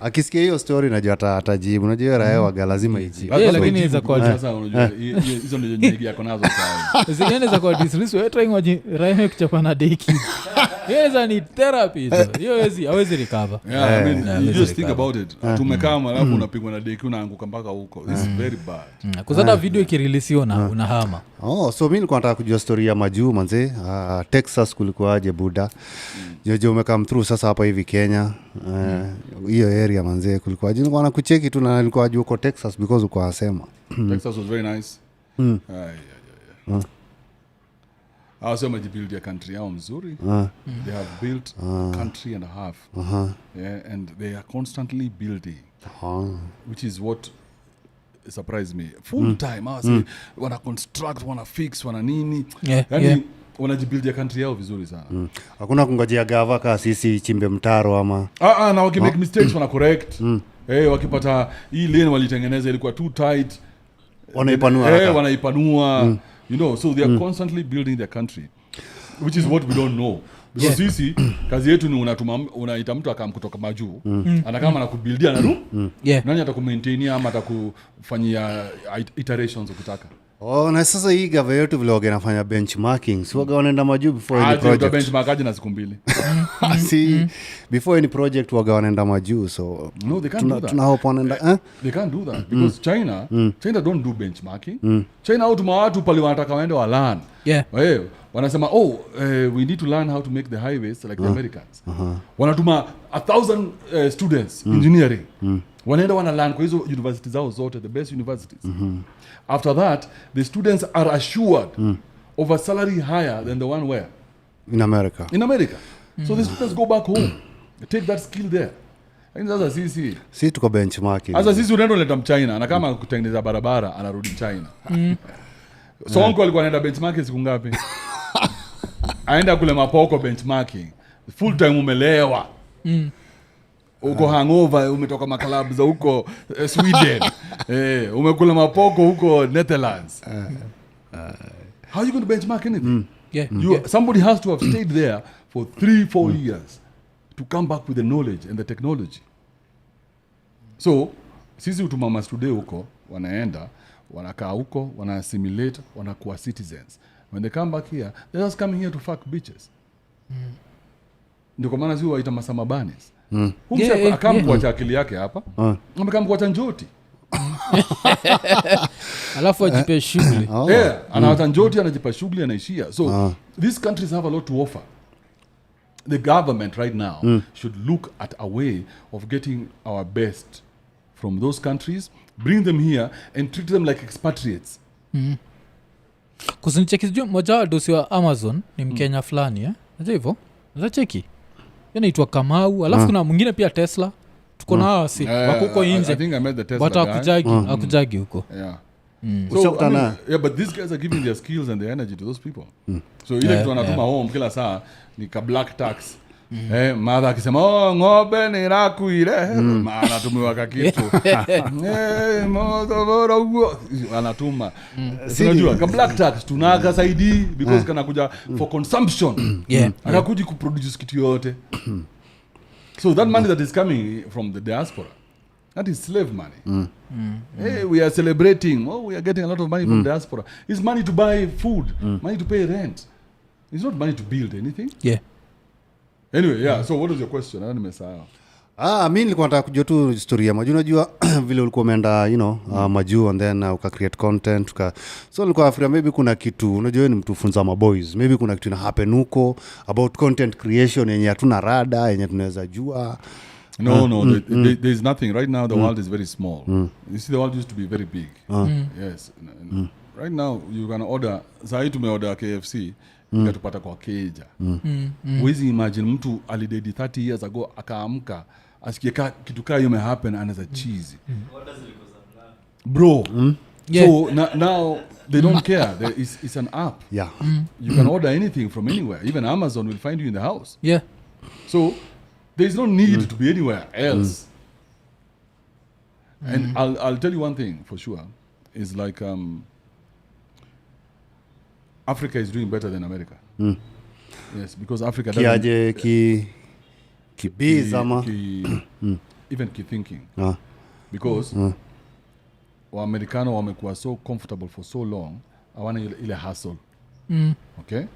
Akisikia hiyo story najua atajibu. Unajua raia waga lazima ijibu. Lakini inaweza kwa sasa unajua hizo ndio nyingi yako nazo sasa. Zinaweza kwa disrespect wewe trying waji raia kuchapa na deki. Hiyo ni therapy. Hiyo hawezi recover. Yeah, I mean you just think about it. Tumekaa alafu unapigwa na deki unaanguka mpaka huko. This is very bad. Kuzata video ikireleasiwa na unahama. So mimi nilikuwa nataka kujua story ya majuu manze. Texas kulikuwaje buda? Jojo umekam through sasa hapa hivi Kenya. Hiyo area manze kulikuwaje? Nilikuwa nakucheki tu na nilikuwa najua uko Texas because uko asema. Texas was very nice. Also build their country yao mzuri. They have built a country and a half. Yeah, and they are constantly building. Which is what surprised me. Full time. I say wana construct, wana fix, wana nini. Yani wanajibuild their country yao vizuri sana. Hakuna kungojea gava ka sisi chimbe mtaro ama. Na wakimake mistakes wana correct. Wakipata hii lane walitengeneza ilikuwa too tight. Wanaipanua. You know, so they are constantly building their country, which is what we don't know. Because sisi kazi yetu ni unaita mtu akam kutoka majuu, anakama anakubuildia na nani atakumaintainia ama atakufanyia iterations ukitaka. Na sasa hii gava yetu vile wage nafanya benchmarking. So wage wanaenda majuu before any project. Benchmark aje na siku 2. See, before any project wage wanaenda majuu. So no, they can't do that. Tunahope wanaenda They can't do that because China don't do benchmarking. China utuma watu pale wanataka waende wa learn. Wanasema we need to learn how to make the highways like the Americans. Wanatuma 1,000 students engineering. Wanaenda wana learn kwa hizo universities zao zote, the best universities. After that, the students are assured of a salary higher than the one where? In America. So the students go back home, take that skill there. Sasa sisi tuko benchmarking. Sasa sisi unaenda leta Mchina na kama kutengeneza barabara anarudi China. Sonko alikuwa anaenda benchmarking siku ngapi? Aenda kule mapoko benchmarking. Full time umelewa. Uko hangover, umetoka maklabu za huko Sweden. Umekula mapoko huko Netherlands. How are you going to benchmark anything? Somebody has to have stayed there for 3-4 years to come back with the knowledge and the technology. So, sisi utumama today huko, wanaenda, wanakaa huko, wana assimilate, wanakuwa citizens. When they come back here, they're just coming here to fuck bitches. Ndio kwa maana sisi waita masamabanis. Akamkuacha akili yake hapa. Amekamkuacha njoti. Alafu ajipe shughuli. Anawacha njoti anajipa shughuli anaishia. So these countries have a lot to offer. The government right now should look at a way of getting our best from those countries, bring them here and treat them like expatriates. Kusinicheki moja wa dosi wa Amazon ni Mkenya fulani Aje hivyo? Unacheki? Yanaitwa Kamau, alafu kuna mwingine pia Tesla. Tuko na hao wako huko nje. I think I met the Tesla guy. Akujagi huko. So, but these guys are giving their skills and their energy to those people. So ile kitu anatuma home kila saa ni ka black tax. Mother akisema ng'ombe ni rakuire, maana tumewa kakitu. Anatuma. Unajua ka black tax tunaka saidi because kana kuja for consumption. Anakuja kuproduce kitu yote. So that money that is coming from the diaspora, that is slave money. Hey, we are celebrating. We are getting a lot of money from diaspora. It's money to buy food, money to pay rent. It's not money to build anything. Anyway, so what was your question? I nimesahau. Mimi nilikuwa nataka kujua tu story ya Maju. Unajua vile ulikuwa umeenda, Maju and then uka create content. So nilikuwa nafikiria maybe kuna kitu, unajua ni mtu funza maboys. Maybe kuna kitu ina happen huko about content creation yenye hatuna rada, yenye tunaweza jua. No, there is nothing. Right now the world is very small. You see, the world used to be very big. Yes. right now you can order, sahi tumeorder KFC, ikatupata kwa keja. Huwezi imagine mtu alidedi 30 years ago akaamka asikie kitu kaa hiyo happen and as a cheese. Bro. Yeah. So now they don't care. It's an app. Yeah. You can order anything from anywhere. Even Amazon will find you in the house. Yeah. So there's no need to be anywhere else. And I'll tell you one thing for sure. Is like Africa is doing better than America. Yes, because Africa doesn't... even key thinking. Because Waamerikano wamekuwa so comfortable for so long, hawana ile hustle. Okay?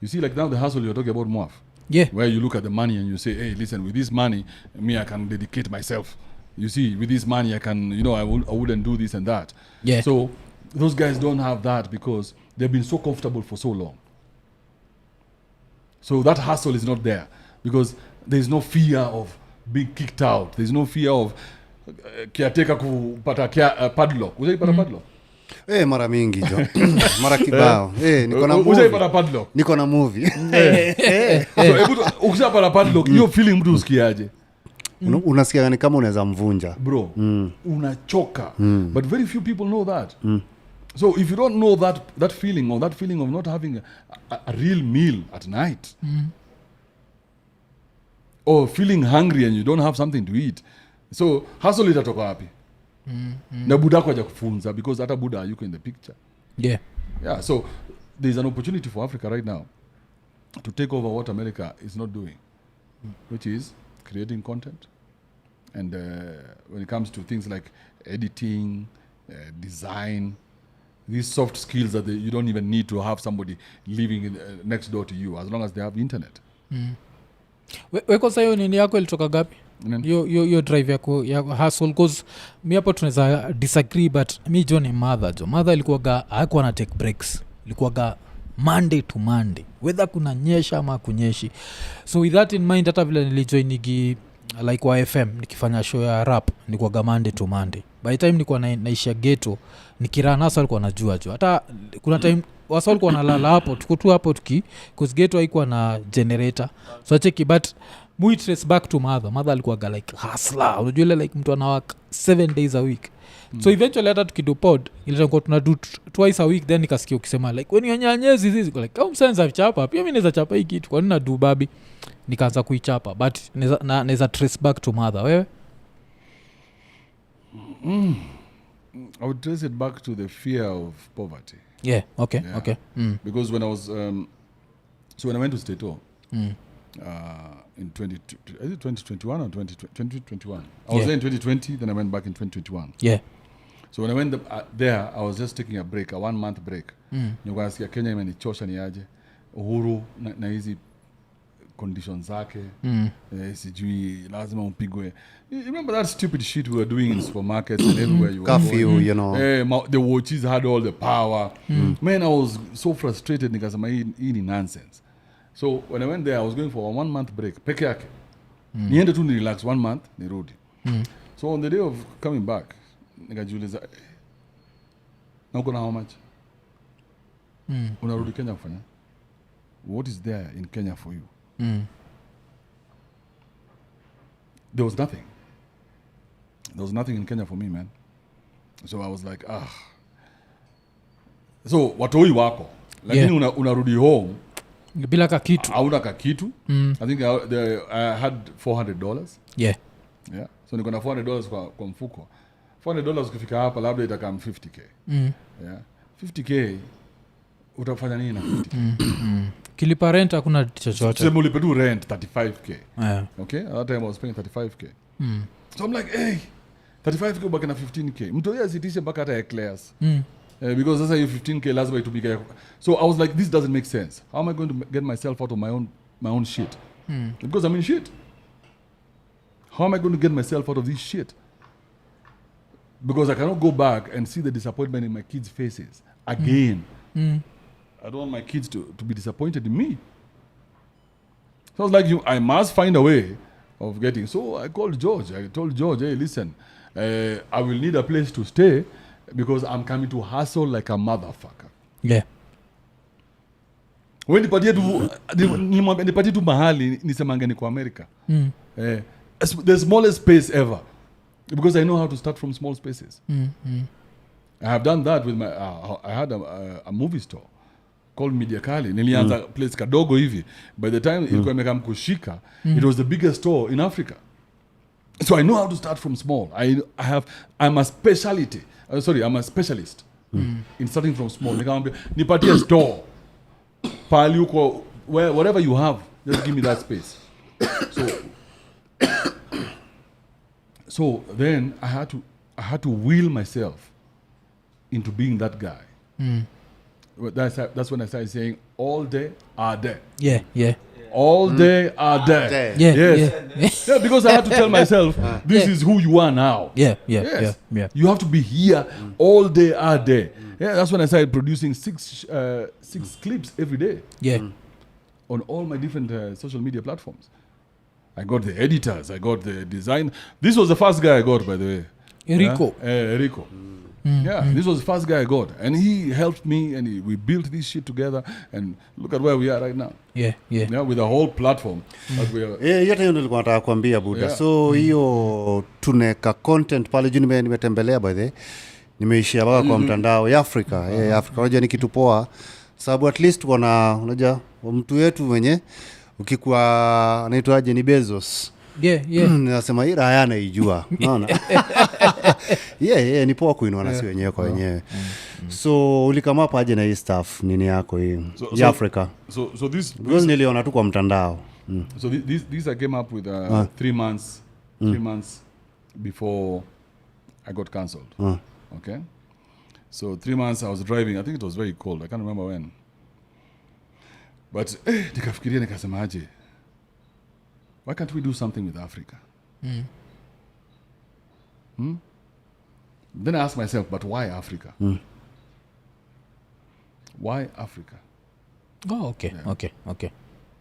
You see, like now the hustle you're talking about, Mwaf. Yeah. Where you look at the money and you say, hey, listen, with this money, me, I can dedicate myself. You see, with this money, I can, I wouldn't do this and that. Yeah. So those guys don't have that because they've been so comfortable for so long. So that hustle is not there because there's no fear of being kicked out. There's no fear of caretaker kupata padlock. Uzaipata padlock? Mara mingi jo. Mara kibao. Niko na movie. Uzaipata padlock? Niko na movie. So ukishapata padlock, hiyo feeling mtu usikiaje? Unasikia ni kama unaweza mvunja. Bro, unachoka. But very few people know that. So if you don't know that feeling or that feeling of not having a real meal at night, or feeling hungry and you don't have something to eat, so hustle itatoka wapi? Na Buddha kwa kufunza because hata Buddha yuko in the picture. Yeah. Yeah, so there's an opportunity for Africa right now to take over what America is not doing, which is creating content. And when it comes to things like editing, design, these soft skills that you don't even need to have somebody living next door to you as long as they have internet. Weko sayo nini yako ilitoka gapi? Yo drive ya hustle cause mi hapo tunaweza disagree but mi jo ni mother ilikuwaga hakuwa na take breaks, ilikuwaga Monday to Monday whether kuna nyesha ama kunyeshi. So with that in mind hata vile nilijoinigi like wa FM nikifanya show ya rap nilikuwaga Monday to Monday. By the time nilikuwa naisha ghetto nikiranasa alikuwa najua jo. Hata kuna time wasa walikuwa nalala hapo tuko tu hapo cause ghetto haikuwa na generator. So cheki but we trace back to mother alikuwa like hustler. Unajua ile like mtu anawaka 7 days a week. So eventually hata tukido pod ilikuwa tunadu twice a week then nikasikia ukisema like when nyanyezi hizi like kama sense of chapa pia mimi naweza chapa hii kitu kwa nini na do babi nikaanza kuichapa but naweza trace back to mother. Wewe? I would trace it back to the fear of poverty. Yeah, okay. Because when I was so when I went to Sitdown in 2021 or 2021 I was there in 2020, then I went back in 2021. Yeah. So when I went there I was just taking a break, a 1 month break. Nilikuwa nasikia Kenya imenichosha niaje. Uhuru na hizi conditions zake. Sijui lazima upigwe. You remember that stupid shit we were doing in supermarkets and everywhere you were curfew, you know. The watches had all the power. Man, I was so frustrated nikasema hii ni nonsense. So when I went there I was going for a 1 month break. Peke yake. Niende tu ni relax 1 month nirudi. So on the day of coming back nikajiuliza na uko na how much? Unarudi Kenya kufanya? What is there in Kenya for you? There was nothing. There was nothing in Kenya for me, man. So I was like, So watoi wako. Lakini unarudi home bila kakitu. Hauna kakitu. I think I had $400. Yeah. Yeah. So niko na $400 kwa mfuko. $400 ukifika hapa labda itakaa 50k. Yeah. 50k utafanya nini na 50k? Kilipa rent hakuna chochote. Sema ulipe tu rent 35k. Yeah. Okay? At that time I was paying 35k. So I'm like, hey, 35k ubaki na 15k. Mtu yeye asitishe mpaka hata eclairs. Because sasa hiyo 15k lazima itumike. So I was like, this doesn't make sense. How am I going to get myself out of my own shit? Because I'm in shit. How am I going to get myself out of this shit? Because I cannot go back and see the disappointment in my kids' faces again. I don't want my kids to be disappointed in me. So I was like, I must find a way of getting. So I called George. I told George, hey, listen, I will need a place to stay because I'm coming to hustle like a motherfucker. Yeah. When nipatie tu mahali nisemange niko America. The smallest space ever, because I know how to start from small spaces. I have done that with my I had a movie store called Media Kali. Nilianza place kadogo hivi. By the time ilikuwa imekam kushika, it was the biggest store in Africa. So I know how to start from small. I'm a specialist in starting from small. Nipatie store. Pali uko, whatever you have, just give me that space. So then I had to will myself into being that guy. That's when I started saying, all day are there. Yeah. All day are there. Yes. Yeah, because I had to tell myself, this is who you are now. Yeah. You have to be here. All day are there. Yeah, that's when I started producing six clips every day. Yeah. On all my different social media platforms. I got the editors. I got the design. This was the first guy I got, by the way. Enrico. Enrico. This was the first guy I got. And he helped me, and we built this shit together. And look at where we are right now. Yeah. With a whole platform. That we are. Yote hiyo nilikuwa nataka kuambia Buda. So hiyo tuneka content pale juu nimetembelea by the way. Nimeishia baka kwa mtandao ya Afrika. Ya Afrika unajua ni kitu poa. Sababu at least unajua mtu wetu mwenye ukikuwa anaitwaje ni Bezos. Yeah. Nasema hii raha anaijua. Unaona? Yeah, ni poa kuinua na si wenyewe kwa wenyewe. So ulikama hapa aje na hii stuff nini yako hii ya Afrika. So this niliona tu kwa mtandao. So this I came up with 3 months before I got cancelled. Okay? So 3 months I was driving. I think it was very cold. I can't remember when. But nikafikiria nikasema aje, why can't we do something with Africa? Then I asked myself, but why Africa? Why Africa? Oh, okay.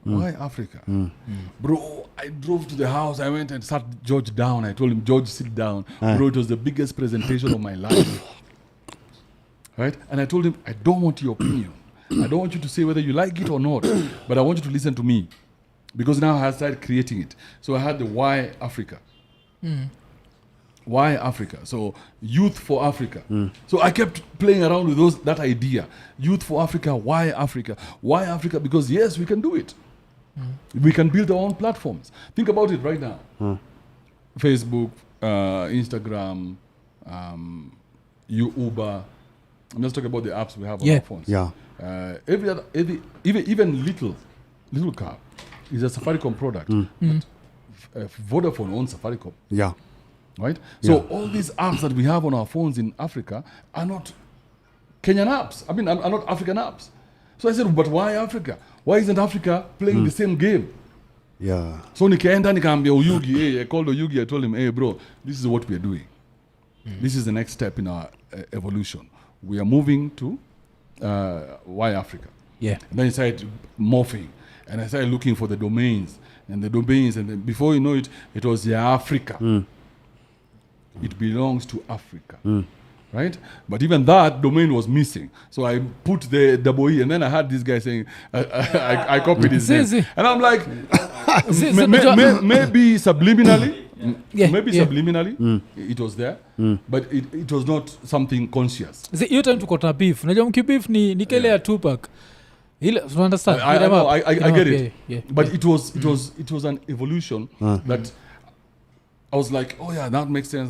Why Africa? Bro, I drove to the house. I went and sat George down. I told him, George, sit down. Bro, it was the biggest presentation of my life. Right? And I told him, I don't want your opinion. I don't want you to say whether you like it or not, but I want you to listen to me. Because now I started creating it. So I had the Why Africa. Why Africa? So Youth for Africa. So I kept playing around with that idea. Youth for Africa, why Africa? Why Africa? Because yes, we can do it. We can build our own platforms. Think about it right now. Facebook, Instagram, Uber. I'm just talking about the apps we have on our phones. Yeah. Even little car is a Safaricom product. Vodafone owns Safaricom. Yeah. Right? So all these apps that we have on our phones in Africa are not Kenyan apps. I mean, are not African apps. So I said, but why Africa? Why isn't Africa playing the same game? Yeah. So nikaenda nikaambia Uyugi, I called Uyugi, I told him, hey bro, this is what we are doing. This is the next step in our evolution. We are moving to why Africa? Yeah. And then I started morphing. And I started looking for the domains. And then before you know it, it was Africa. It belongs to Africa. Right? But even that domain was missing. So I put the double E, and then I had this guy saying, I copied his name. And I'm like, maybe subliminally, subliminally, it was there, but it was not something conscious. Hiyo time tuko na beef. Unajua mkibeef ni kile ya Tupac. You understand? I get it. But it was an evolution that I was like, oh yeah, that makes sense.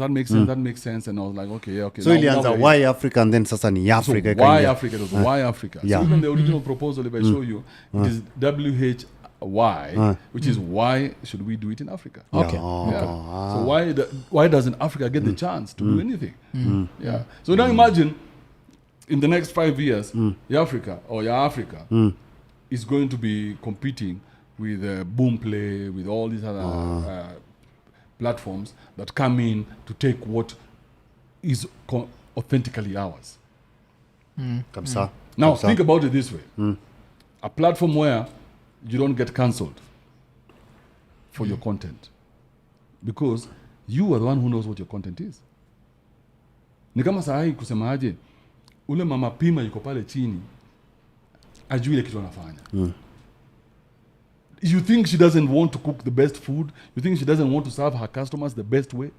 And I was like, okay. So ilianza why Africa, and then sasa ni Africa. So why Africa? It was why Africa. So even the original proposal, if I show you, it is WHY, which is why should we do it in Africa? Okay. So why doesn't Africa get the chance to do anything? Yeah. So now imagine in the next 5 years, Africa is going to be competing with Boomplay, with all these other platforms that come in to take what is authentically ours. Now think about it this way. A platform where you don't get cancelled for your content, because you are the one who knows what your content is. Ni kama saa hii kusema aje ule mama pima yuko pale chini ajui ile kitu anafanya. You think she doesn't want to cook the best food? You think she doesn't want to serve her customers the best way?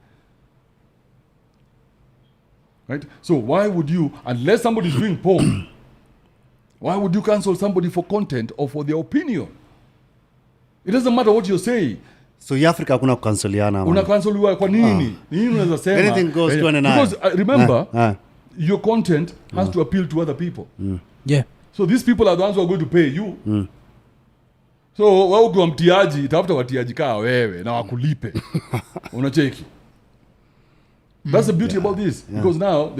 Right? So why would you, unless somebody is doing porn, why would you cancel somebody for content or for their opinion? It doesn't matter what you say. So Afrika hakuna kukansoliana. Una canceliwa kwa nini? Nini unaweza sema? Anything goes to an eye. Because remember, your content has to appeal to other people. Yeah. So these people are the ones who are going to pay you. So wewe ukiwa mtiaji, tafuta watiaji kaa wewe na wakulipe. Unacheki. That's the beauty about this. Because now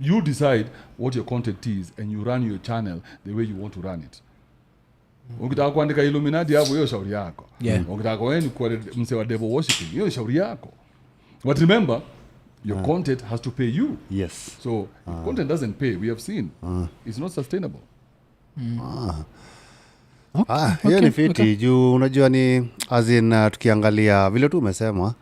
you decide what your content is and you run your channel the way you want to run it. Ukitaka kuandika Illuminati hapo hiyo shauri yako. Ukitaka wewe ni kwa mse wa devil worshiping hiyo shauri yako. But remember, your content has to pay you. Yes. So content doesn't pay. We have seen. It's not sustainable. Hiyo ni fiti juu unajua ni as in tukiangalia vile tu umesema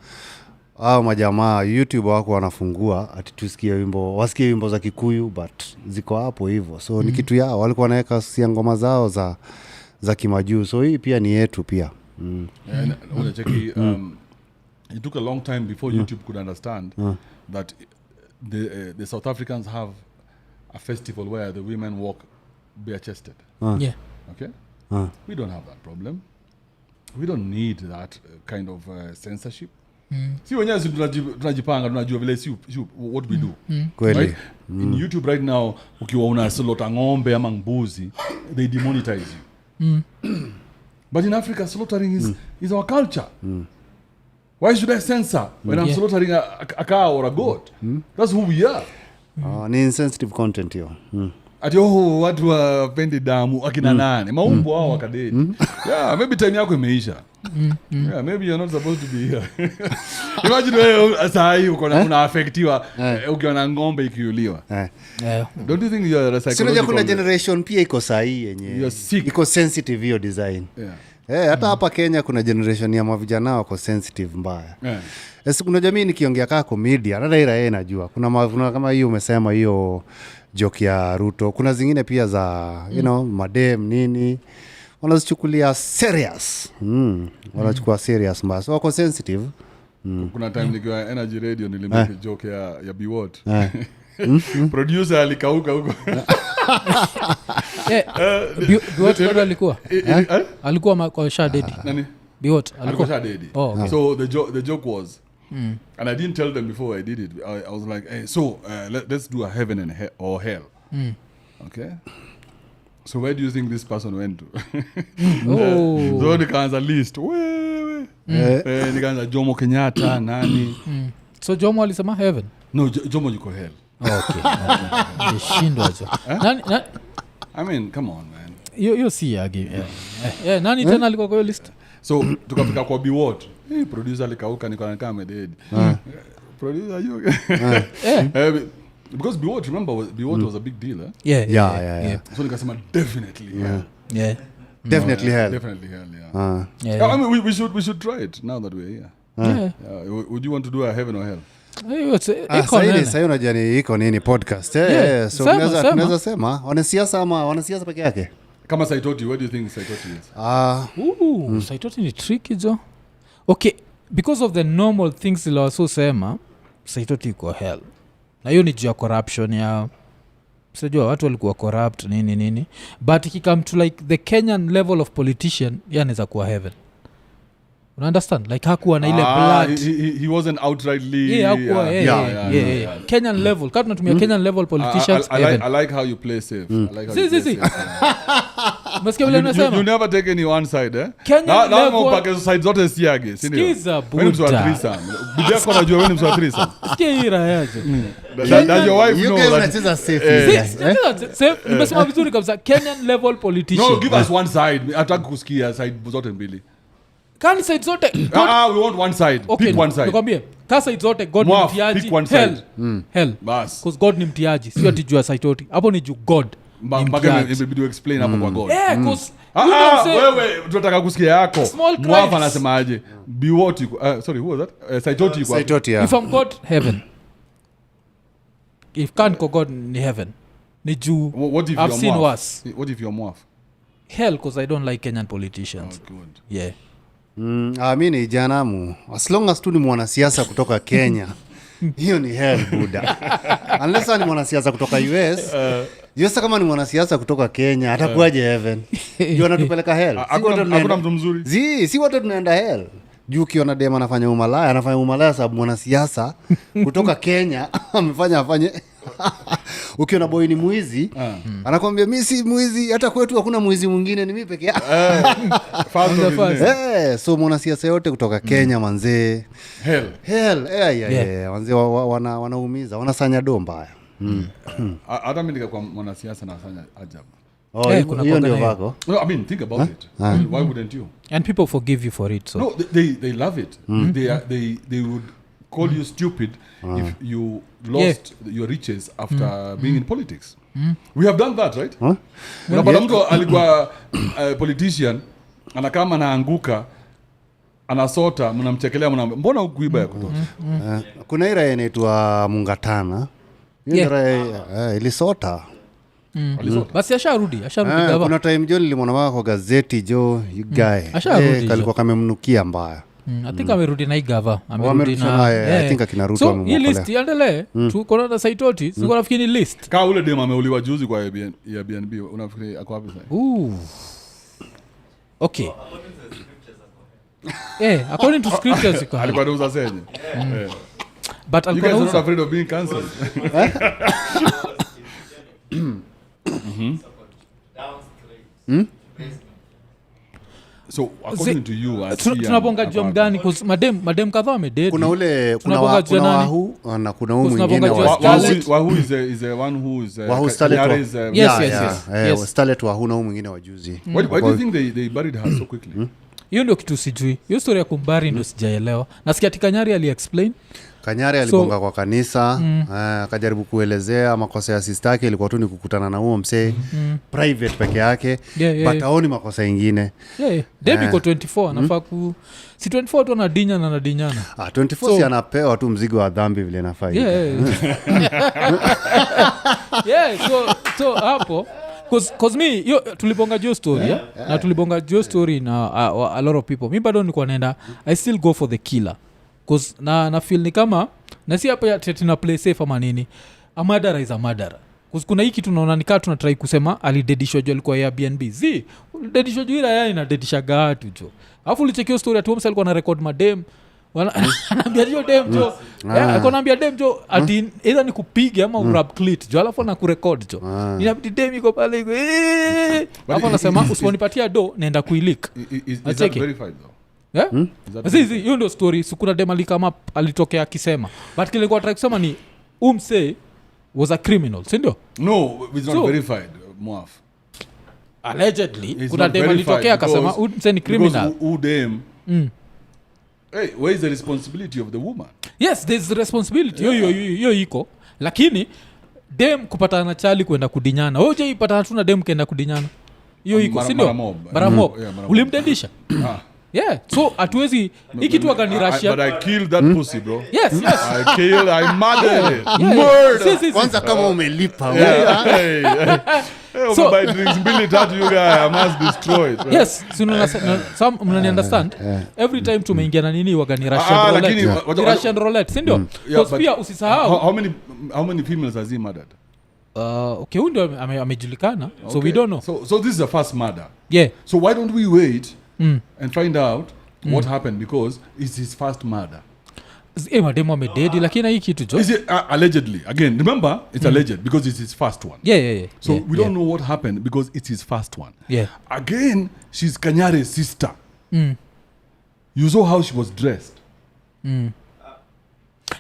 au majamaa YouTube wako wanafungua ati tusikie wimbo wasikie wimbo za Kikuyu but ziko hapo hivyo. So ni kitu yao walikuwa wanaweka ngoma zao za kimajuu. So hii pia ni yetu pia. Unacheki it took a long time before YouTube could understand that the South Africans have a festival where the women walk bare-chested. Yeah. Okay? We don't have that problem. We don't need that kind of censorship. Si wenyewe tunajipanga tunajua vile si what we do. Kweli. Right? In YouTube right now ukiwa una slaughter ng'ombe ama mbuzi they demonetize you. But in Africa slaughtering is our culture. Why should I censor when I'm slaughtering a cow or a goat? That's who we are. Ni insensitive content hiyo. Ati watu wapendi damu akina nane maumbo hao wakadedi. Yeah, maybe time yako imeisha. Yeah, maybe you're not supposed to be here. Imagine wewe saa hii uko na affectiwa ukiona ng'ombe ikiuliwa. Don't you think you are a psychological? Sio kuna generation pia iko saa hii yenye iko sensitive hiyo design. Hata hapa Kenya kuna generation ya mavijana wako sensitive mbaya. Kuna jamii nikiongea kama comedian, hata yeye anajua. Kuna kama hiyo umesema hiyo joke ya Ruto. Kuna zingine pia za you know madem nini wanazichukulia serious. Wanachukua serious mbaya. So wako sensitive. Kuna time nikiwa Energy Radio nilimake joke ya Biwot. Producer alikauka huko. Biwot bado alikuwa? Alikuwa kwa Shadedi. Nani? Biwot alikuwa Shadedi. So the joke was and I didn't tell them before I did it. I was like, hey, so let's do a heaven and or hell. Okay? So where do you think this person went to? So nikaanza list. Nikaanza Jomo Kenyatta, nani. So Jomo alisema heaven? No, Jomo yuko hell. Okay. Shindwa jo. I mean, come on, man. You see again. Nani tena alikuwa kwa list? So tukafika kwa Biwot. Producer alikauka nikaona kama amededi. Producer you. Because Biwot, remember, Biwot was a big deal, eh? Yeah. So nikasema definitely hell. Yeah. Definitely hell. Definitely hell, yeah. I mean, we should try it now that we're here. Would you want to do a heaven or hell? Sasa unajua ni iko nini podcast. So tunaweza sema wanasiasa peke yake. Kama Saitoti, what do you think Saitoti is? Saitoti ni tricky jo. Okay, because of the normal things ila waso sema Saitoti iko hell. Na hiyo ni juu ya corruption ya sijua watu walikuwa corrupt nini. But he come to like the Kenyan level of politician yanaweza kuwa heaven. You understand? Like hakuwa na ile blood. He wasn't outrightly. Yeah. Kenyan level. Kama tunatumia Kenyan level politicians. I like how you play safe. I like how you play safe. Masikia vile unasema. You never take any one side, eh? Kenyan level. Na mpaka side zote siage, si ndio? Skiza buda. Wewe mswatrisa. Bidia kwa najua wewe mswatrisa. Sikia hii raha Does your wife know that? Unacheza safe. Safe. Nimesema vizuri kabisa. Kenyan level politician. No, give us one side. Hataki kusikia side zote mbili. Kani side zote we want one side. Okay, pick one side. Nikwambie ka side zote God Mwaf, ni mtiaji pick one hell side. Hell Bas. because God ni mtiaji sio ati juu ya Saitoti hapo ni juu God mpaka imebidi explain hapo kwa God. Because wewe tunataka kusikia yako. Mwafa anasemaje? Biwot sorry, who was that? Saitoti. Saitoti, yeah. If I'm God, heaven. if can't go God ni heaven ni juu What if I've you're seen Mwaf? worse. What if you're Mwaf? Hell because I don't like Kenyan politicians. Good. Yeah. Mi ni janamu as long as tu ni mwanasiasa kutoka Kenya hiyo ni hell buda. Unless ni mwanasiasa kutoka US Yosa kama ni mwanasiasa kutoka Kenya atakuwaje heaven? Ndio anatupeleka hell. Hakuna mtu mzuri. Si wote tunaenda hell. Juu ukiona dem anafanya umalaya sababu mwanasiasa kutoka Kenya afanye ukiona boy ni mwizi anakuambia mimi si mwizi, hata kwetu hakuna mwizi mwingine, ni mimi peke yangu. So mwanasiasa yote kutoka Kenya manzee hell manzee wanaumiza, wanasanya domba. Hata mimi nikakuwa mwanasiasa nafanya ajabu. Hiyo ndio vako. No, I mean think about it. Why wouldn't you? And people forgive you for it. So No, they love it. They would call you stupid if you lost your riches after being in politics. We have done that, right? Unapata mtu alikuwa politician anakama anaanguka anasota, mnamchekelea mbona ukuiba ya kutosha. Kuna ira inaitwa Mungatana. Hiyo ilisota. Basi asharudi gava. Kuna time John nilimwona kwa gazeti you guy. Kalikuwa kamemnukia mbaya. I think amerudi na igava. Amerudi na I think akina Ruto amemwokolea. So hii list iendelee. Tuko na Saitoti, siko nafikiri list. Kama ule dem ameuliwa juzi kwa AIRBNB, unafikiri ako wapi sasa? Okay. According to scriptures iko. Alikuwa anauza senye. But you guys are not afraid of being cancelled. So according to you, tunabonga jua mgani cuz madem kadhaa wamedate. Kuna ule kuna wahu na kuna huyu mwingine wahu is a one who is wahu Starlet. Yes. Starlet wahu na huyu mwingine wa juzi. Why do you think they buried her so quickly? Hiyo ndio kitu sijui. Hiyo story ya kumbari ndio sijaelewa. Nasikia Kanyari ali-explain. Kanyari aligonga kwa kanisa, akajaribu kuelezea makosa ya sister yake ilikuwa tu ni kukutana na huo msee private peke yake, but haoni makosa mengine. Debbie kwa 24 anafaa ku si 24 tu anadinyana. 24 si anapewa tu mzigo wa dhambi vile nafaa. So hapo cause me tulibonga jo story na tulibonga jo story na a lot of people. Mi bado nilikuwa naenda I still go for the killer. Cause na feel ni kama na si hapa tuna play safe ama nini. A murderer is a murderer. Cause kuna hiki tunaona nikaa tunatry kusema alidedishwa jo alikuwa AIRBNB. Dedishwa jo ila yeye inadedisha gatu jo. Alafu ulichekio story ati Homsa alikuwa na record madem. Anaambia jo dem jo. Alikuwa anaambia dem jo ati either ni kupiga ama urab clit jo alafu na kurecord jo. Inabidi dem iko pale iko. Alafu anasema usiponipatia do naenda kuilik. Is that verified though? Zizi hiyo ndio story. Sukuna demali kama alitokea akisema, but kile kwa try kusema ni umse was a criminal, si ndio? No, it's not verified, Mwaf. Allegedly kuna demali tokea akasema umse ni criminal. Udem. Hey, where is the responsibility of the woman? Yes, there's responsibility. Yo iko. Lakini dem kupata na chali kwenda kudinyana. Wewe je ipata tu na dem kaenda kudinyana? Hiyo iko, si ndio? Baramob. Ulimdedisha? Yeah, so atuwezi hiki tu akanirashia. But I killed that pussy, bro. Yes. I murdered it. Murder. Kwanza kama umelipa. So by drinks mbili tatu you guys I must destroy it. Yes, some mnani understand. Every time tumeingia na nini wagani Russian roulette, si ndio? Because pia usisahau how many females has he murdered? Okay, huyu ndio amejulikana. So we don't know. So this is the first murder. Yeah. So why don't we wait and find out what happened, because it's his first murder. Mademo amededi lakini hii kitu jo. Is it allegedly? Again, remember it's alleged because it's his first one. Yeah. So we don't know what happened because it's his first one. Yeah. Again, she's Kanyare's sister. You saw how she was dressed.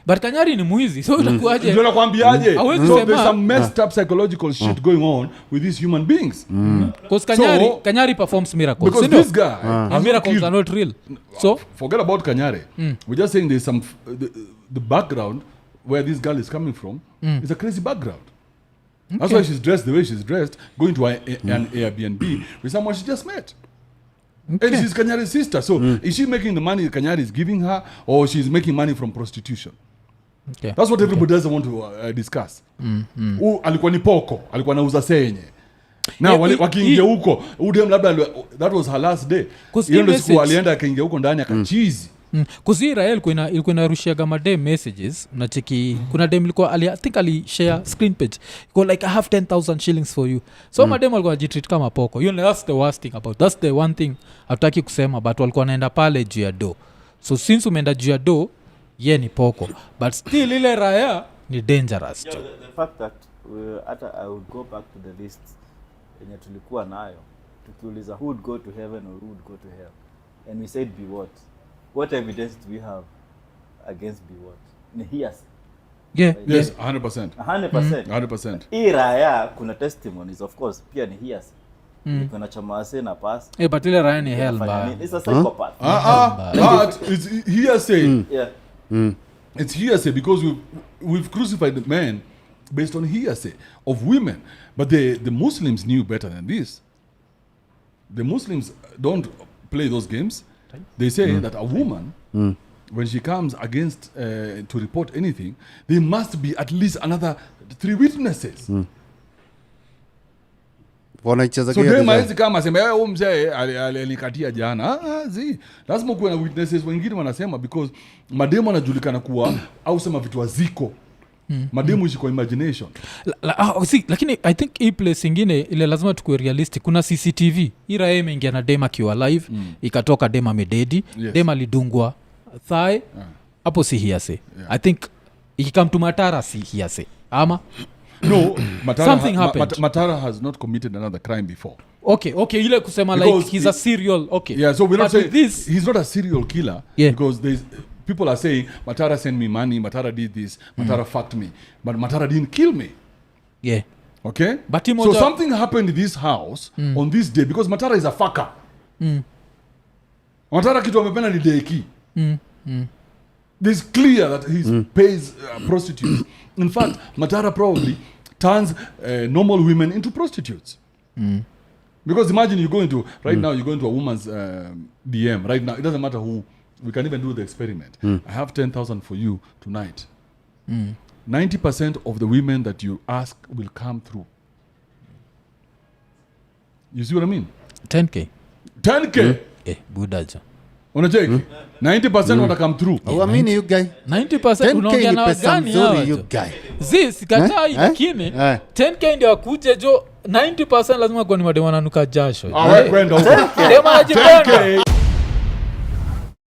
But Kanyari ni mwizi, so utakuaje? Ndio nakwambiaje? So there's some messed up psychological shit going on with these human beings. Because Kanyari performs miracles. Because this guy and miracles are not real. So forget about Kanyari. We're just saying there's some the background where this girl is coming from is a crazy background. Okay. That's why she's dressed the way she's dressed, going to an AIRBNB with someone she just met. Okay. And she's Kanyare's sister. So is she making the money Kanyari is giving her, or she's making money from prostitution? Okay. That's what everybody doesn't want to discuss. Alikuwa ni poko, alikuwa anauza senye. Na wakiingia huko, udem labda that was her last day. Hiyo ndio siku alienda akaingia huko ndani akachizi. Kuzi Rael ilikuwa inarushiaga madem messages unacheki kuna dem ilikuwa I think alishare screen page iko like I have 10,000 shillings for you so madem alikuwa jitreat kama poko that's the worst thing about that's the one thing hataki kusema but walikuwa wanaenda pale juu ya do so since umeenda juu ya do ye ni poko but still ile raya ni dangerous. Yeah, the fact that I would go back to the list yenye tulikuwa nayo tukiuliza who would go to heaven or who would go to hell and we said be what evidence do we have against be what? Ni hearsay. Yeah. Yes, 100%. 100%. Hii raya kuna testimonies of course pia ni hearsay. Kuna chamase na pass. But ile raya ni hell ba. It's a psychopath. But it's hearsay. Yeah. It's hearsay because we've crucified men based on hearsay of women. But the Muslims knew better than this. The Muslims don't play those games. They say that a woman, when she comes against to report anything, there must be at least another 3 witnesses. So dem hawezi kama asema huyu mzee alikatia jana. Lazima kuwe na witnesses wengine wanasema because mademu anajulikana kuwa au sema vitu waziko. Mademu ishi kwa imagination. Lakini I think hii place ingine ile lazima tukue realistic. Kuna CCTV. Ira yeye imeingia na dem akiwa live, ikatoka dem amededi, dem alidungwa thigh. Hapo si hearsay. I think ikikam to Matara si hearsay. Ama no, something happened. Matara has not committed another crime before. Okay, ile kusema because like he's a serial. Okay. Yeah, so we're not saying this, he's not a serial killer because people are saying Matara sent me money, Matara did this, Matara fucked me, but Matara didn't kill me. Yeah. Okay? But so something happened in this house on this day because Matara is a fucker. Matara kitu amependa ni deki. It's clear that he pays prostitutes. In fact, Matara probably turns normal women into prostitutes. Because imagine you go into, right now you go into a woman's DM, right now, it doesn't matter who, we can even do the experiment. I have 10,000 for you tonight. 90% of the women that you ask will come through. You see what I mean? 10K. 10K? Budaja. Unacheki? 90% wata come through. Uamini you guy. 90% unaongea na gani hawa? You guy. Katai lakini 10K ndio akuje jo 90% lazima kwa ni mademu wananuka jasho. Kwenda huko. 10K.